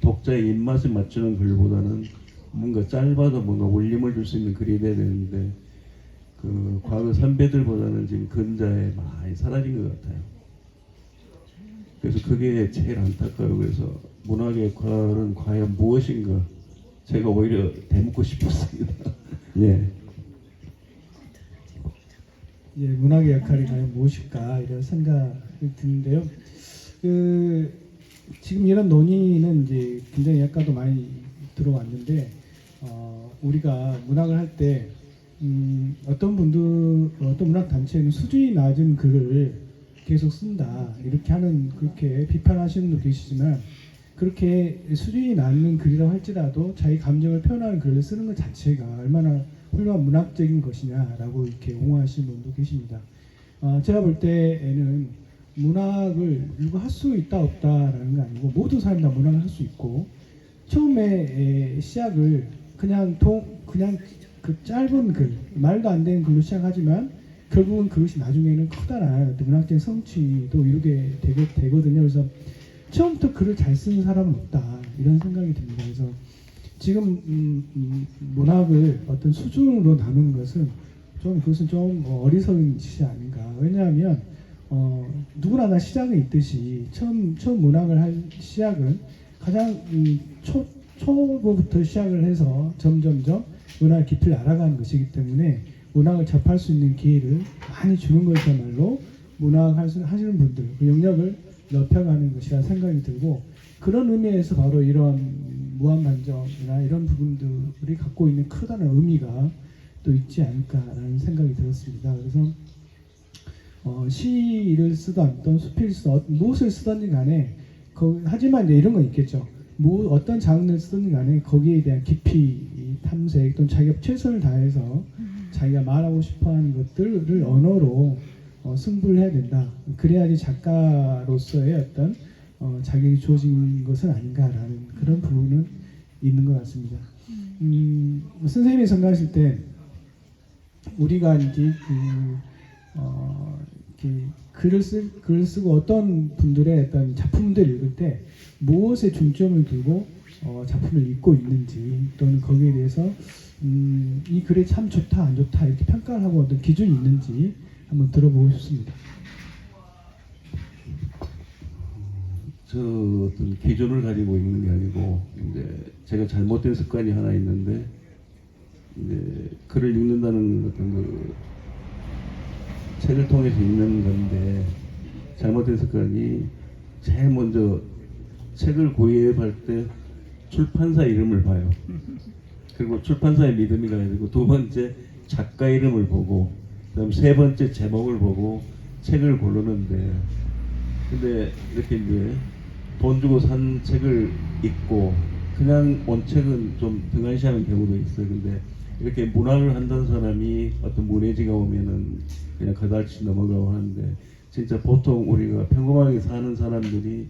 S2: 독자의 입맛에 맞추는 글보다는 뭔가 짧아도 뭔가 울림을 줄 수 있는 글이 돼야 되는데 그 과거 선배들보다는 지금 근자에 많이 사라진 것 같아요. 그래서 그게 제일 안타까워요. 그래서 문학의 역할은 과연 무엇인가 제가 오히려 되묻고 싶었습니다. 예.
S5: 예, 문학의 역할이 과연 무엇일까 이런 생각이 드는데요. 지금 이런 논의는 이제 굉장히 아까도 많이 들어왔는데 우리가 문학을 할 때 어떤 문학 단체는 수준이 낮은 글을 계속 쓴다 이렇게 하는 그렇게 비판하시는 분도 계시지만 그렇게 수준이 낮은 글이라고 할지라도 자기 감정을 표현하는 글을 쓰는 것 자체가 얼마나 훌륭한 문학적인 것이냐라고 이렇게 옹호하시는 분도 계십니다. 제가 볼 때에는 문학을 누가 할 수 있다 없다라는 게 아니고 모든 사람이 다 문학을 할 수 있고 처음에 시작을 그냥 그 짧은 글 말도 안 되는 글로 시작하지만 결국은 그것이 나중에는 커다란 문학적인 성취도 이루게 되거든요. 그래서 처음부터 글을 잘 쓰는 사람은 없다 이런 생각이 듭니다. 그래서 지금 문학을 어떤 수준으로 나누는 것은 그것은 좀 어리석은 짓이 아닌가. 왜냐하면 누구나 다 시작은 있듯이 처음 문학을 할 시작은 가장 초보부터 시작을 해서 점점점 문학의 깊이를 알아가는 것이기 때문에 문학을 접할 수 있는 기회를 많이 주는 것이야말로 문학 하시는 분들 그 영역을 넓혀가는 것이라 생각이 들고 그런 의미에서 바로 이런 무한반점이나 이런 부분들이 갖고 있는 커다란 의미가 또 있지 않을까라는 생각이 들었습니다. 그래서 시를 쓰던 수필을 쓰던 무엇을 쓰든지 간에 하지만 이제 이런 건 있겠죠. 어떤 장르를 쓰든 간에 거기에 대한 깊이 탐색 또는 자기가 최선을 다해서 자기가 말하고 싶어하는 것들을 언어로 승부를 해야 된다. 그래야지 작가로서의 어떤 자격이 주어진 것은 아닌가라는 그런 부분은 있는 것 같습니다. 선생님이 생각하실 때 우리가 이제 글을 쓰고 어떤 분들의 어떤 작품들을 읽을 때 무엇에 중점을 두고 작품을 읽고 있는지 또는 거기에 대해서 이 글이 참 좋다 안 좋다 이렇게 평가를 하고 어떤 기준이 있는지 한번 들어보고 싶습니다.
S2: 저 어떤 기준을 가지고 있는 게 아니고 이제 제가 잘못된 습관이 하나 있는데 이제 글을 읽는다는 어떤 그 책을 통해서 읽는 건데 잘못된 습관이 제일 먼저 책을 구입할 때 출판사 이름을 봐요. 그리고 출판사의 믿음이 가야 되고 두 번째 작가 이름을 보고 그다음 세 번째 제목을 보고 책을 고르는데 근데 이렇게 이제 돈 주고 산 책을 읽고 그냥 온 책은 좀 등한시하는 경우도 있어요. 근데 이렇게 문학을 한다는 사람이 어떤 문예지가 오면은 그냥 그다지 넘어가고 하는데 진짜 보통 우리가 평범하게 사는 사람들이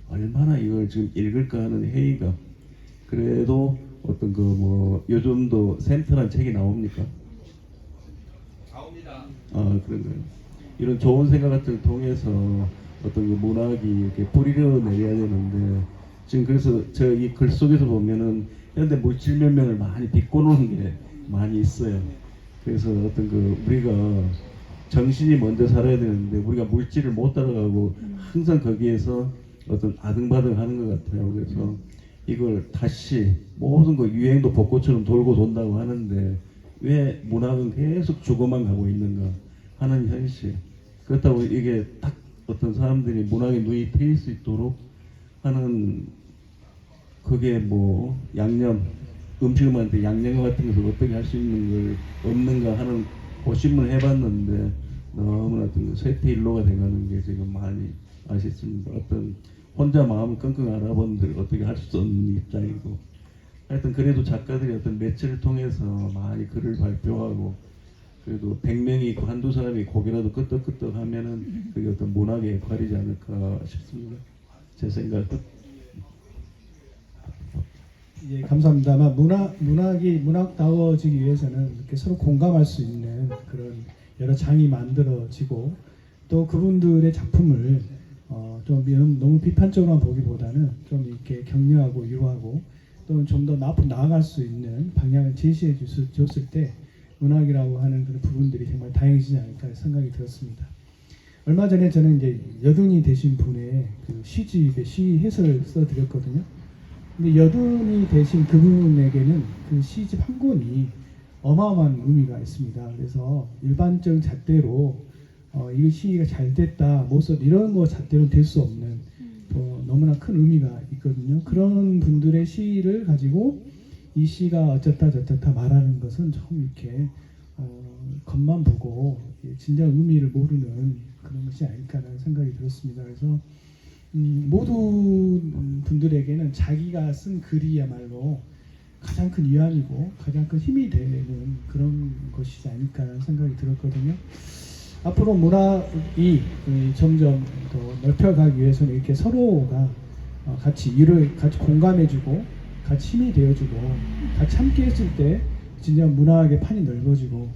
S2: 얼마나 이걸 지금 읽을까 하는 회의가 그래도 어떤 그 뭐 요즘도 센터란 책이 나옵니까?
S1: 나옵니다.
S2: 그런 거예요. 이런 좋은 생각 같은 걸 통해서 어떤 그 문학이 이렇게 뿌리를 내려야 되는데 지금 그래서 저 이 글 속에서 보면은 현대 물질 면면을 많이 비꼬는 게 많이 있어요. 그래서 어떤 그 우리가 정신이 먼저 살아야 되는데 우리가 물질을 못 따라가고 항상 거기에서 어떤 아등바등 하는 것 같아요. 그래서 이걸 다시 모든 거 유행도 벚꽃처럼 돌고 돈다고 하는데 왜 문학은 계속 죽어만 가고 있는가 하는 현실. 그렇다고 이게 딱 어떤 사람들이 문학에 눈이 트일 수 있도록 하는 그게 뭐 양념 음식한테 양념 같은 것을 어떻게 할 수 있는 걸 없는가 하는 고심을 해봤는데 너무나 좀 쇠퇴일로가 돼가는 게 지금 많이 아쉽습니다. 어떤 혼자 마음 끙끙 앓아본들 어떻게 할 수 없는 입장이고 하여튼 그래도 작가들이 어떤 매체를 통해서 많이 글을 발표하고 그래도 100명이 있고 한두 사람이 고개라도 끄덕끄덕 하면은 그게 어떤 문학의 역할이지 않을까 싶습니다. 제 생각은.
S5: 예, 감사합니다. 아마 문학이 문학다워지기 위해서는 이렇게 서로 공감할 수 있는 그런 여러 장이 만들어지고 또 그분들의 작품을 좀 너무 비판적으로만 보기보다는 좀 이렇게 격려하고 위로하고 또 좀 더 앞으로 나아갈 수 있는 방향을 제시해 줬을 때 문학이라고 하는 그런 부분들이 정말 다양해지지 않을까 생각이 들었습니다. 얼마 전에 저는 이제 여든이 되신 분의 그 시집의 시 해설을 써드렸거든요. 근데 여든이 되신 그분에게는 그 시집 한 권이 어마어마한 의미가 있습니다. 그래서 일반적 잣대로 이 시가 잘 됐다, 못 썼다 이런 거 잣대로 될 수 없는 너무나 큰 의미가 있거든요. 그런 분들의 시를 가지고 이 시가 어쩌다 저쩌다 말하는 것은 좀 이렇게 겉만 보고 진정 의미를 모르는 그런 것이 아닐까라는 생각이 들었습니다. 그래서 모든 분들에게는 자기가 쓴 글이야말로 가장 큰 위안이고 가장 큰 힘이 되는 그런 것이지 않을까라는 생각이 들었거든요. 앞으로 문학이 점점 더 넓혀가기 위해서는 이렇게 서로가 같이 일을 같이 공감해주고 같이 힘이 되어주고 같이 함께했을 때 진정 문학의 판이 넓어지고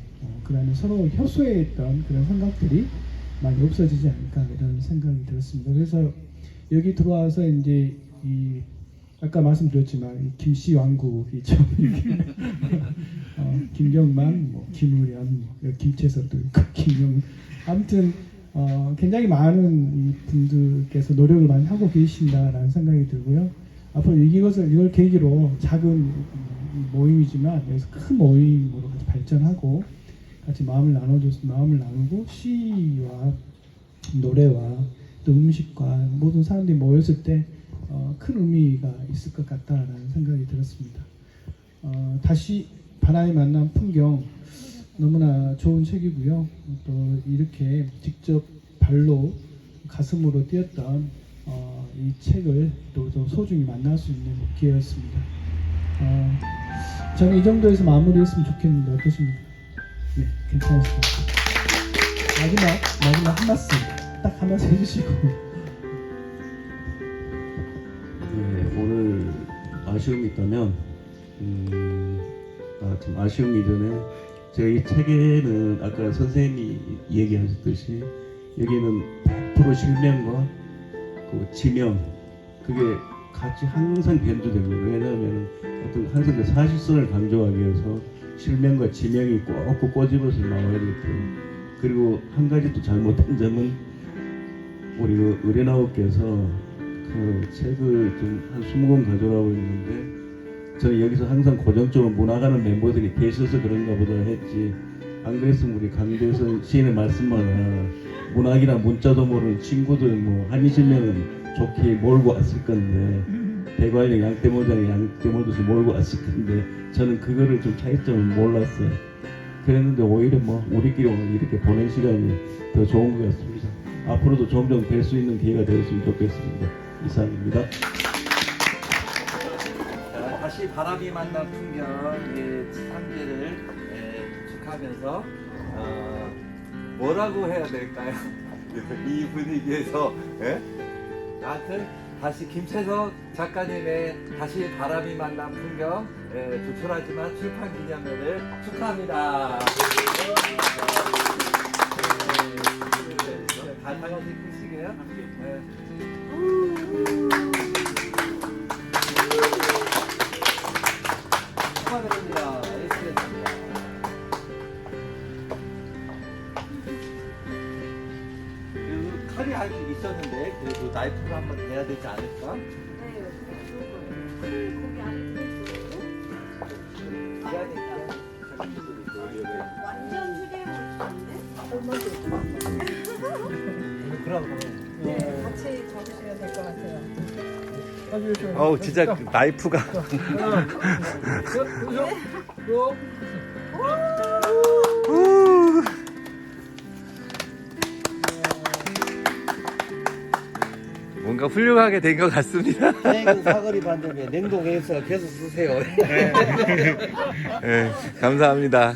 S5: 그다음에 서로 협소했던 그런 생각들이 많이 없어지지 않을까 이런 생각이 들었습니다. 그래서 여기 들어와서 이제 이 아까 말씀드렸지만 이 김씨 왕국이 좀 이렇게 김경만, 뭐 김우련, 김채석도 있고 김영, 아무튼 굉장히 많은 분들께서 노력을 많이 하고 계신다라는 생각이 들고요. 앞으로 이걸 계기로 작은 모임이지만 여기서 큰 모임으로 같이 발전하고 같이 마음을 나누고 시와 노래와 또 음식과 모든 사람들이 모였을 때 큰 의미가 있을 것 같다라는 생각이 들었습니다. 다시 바람이 만난 풍경 너무나 좋은 책이고요. 또 이렇게 직접 발로 가슴으로 뛰었던 이 책을 또 소중히 만날 수 있는 기회였습니다. 저는 이 정도에서 마무리했으면 좋겠는데 어떠십니까? 네, 괜찮으십니까? 마지막 한 말씀 딱 한 말씀 해주시고.
S2: 네, 오늘 아쉬움이 있다면 좀 아쉬움이 전에 제가 이 책에는 아까 선생님이 얘기하셨듯이 여기는 100% 실명과 그 지명 그게 같이 항상 변주됩니다. 왜냐하면 어떤 항상 그 사실성을 강조하기 위해서 실명과 지명이 꼭 꼬집어서 나와야 되기 때문에 그리고 한 가지 또 잘못한 점은 우리 그 의뢰나우께서 그 책을 좀 한 20권 가져가고 있는데 저는 여기서 항상 고정적으로 문학하는 멤버들이 계셔서 그런가 보다 했지 안 그랬으면 우리 강대선 시인의 말씀마다 문학이나 문자도 모르는 친구들 뭐 한 20명은 좋게 몰고 왔을 건데 대관령 양떼모자는 양떼모도시 몰고 왔을 건데 저는 그거를 좀 차이점을 몰랐어요. 그랬는데 오히려 뭐 우리끼리 오늘 이렇게 보낸 시간이 더 좋은 것 같습니다. 앞으로도 종종 뵐 수 있는 기회가 되었으면 좋겠습니다. 이상입니다.
S1: 자, 다시 바람이 만난 풍경의 3개를 축하하면서 뭐라고 해야 될까요? 이 분위기에서 하여튼 다시 김채석 작가님의 다시 바람이 만난 풍경 조촐하지만 출판 기념회를 축하합니다. 간단하게 끝이게요. 축하드립니다. 에이스였습니다. 그리고 칼이 아직 있었는데 그래도 나이프를 한번 대야 되지 않을까?
S8: 완전 휴대용 네, 같이 적으셔야 될 것 같아요.
S1: 어우 진짜 나이프가 뭔가 훌륭하게 된 것 같습니다.
S6: 최근 사거리 반점에 냉동해서 계속 쓰세요.
S1: 네, 감사합니다.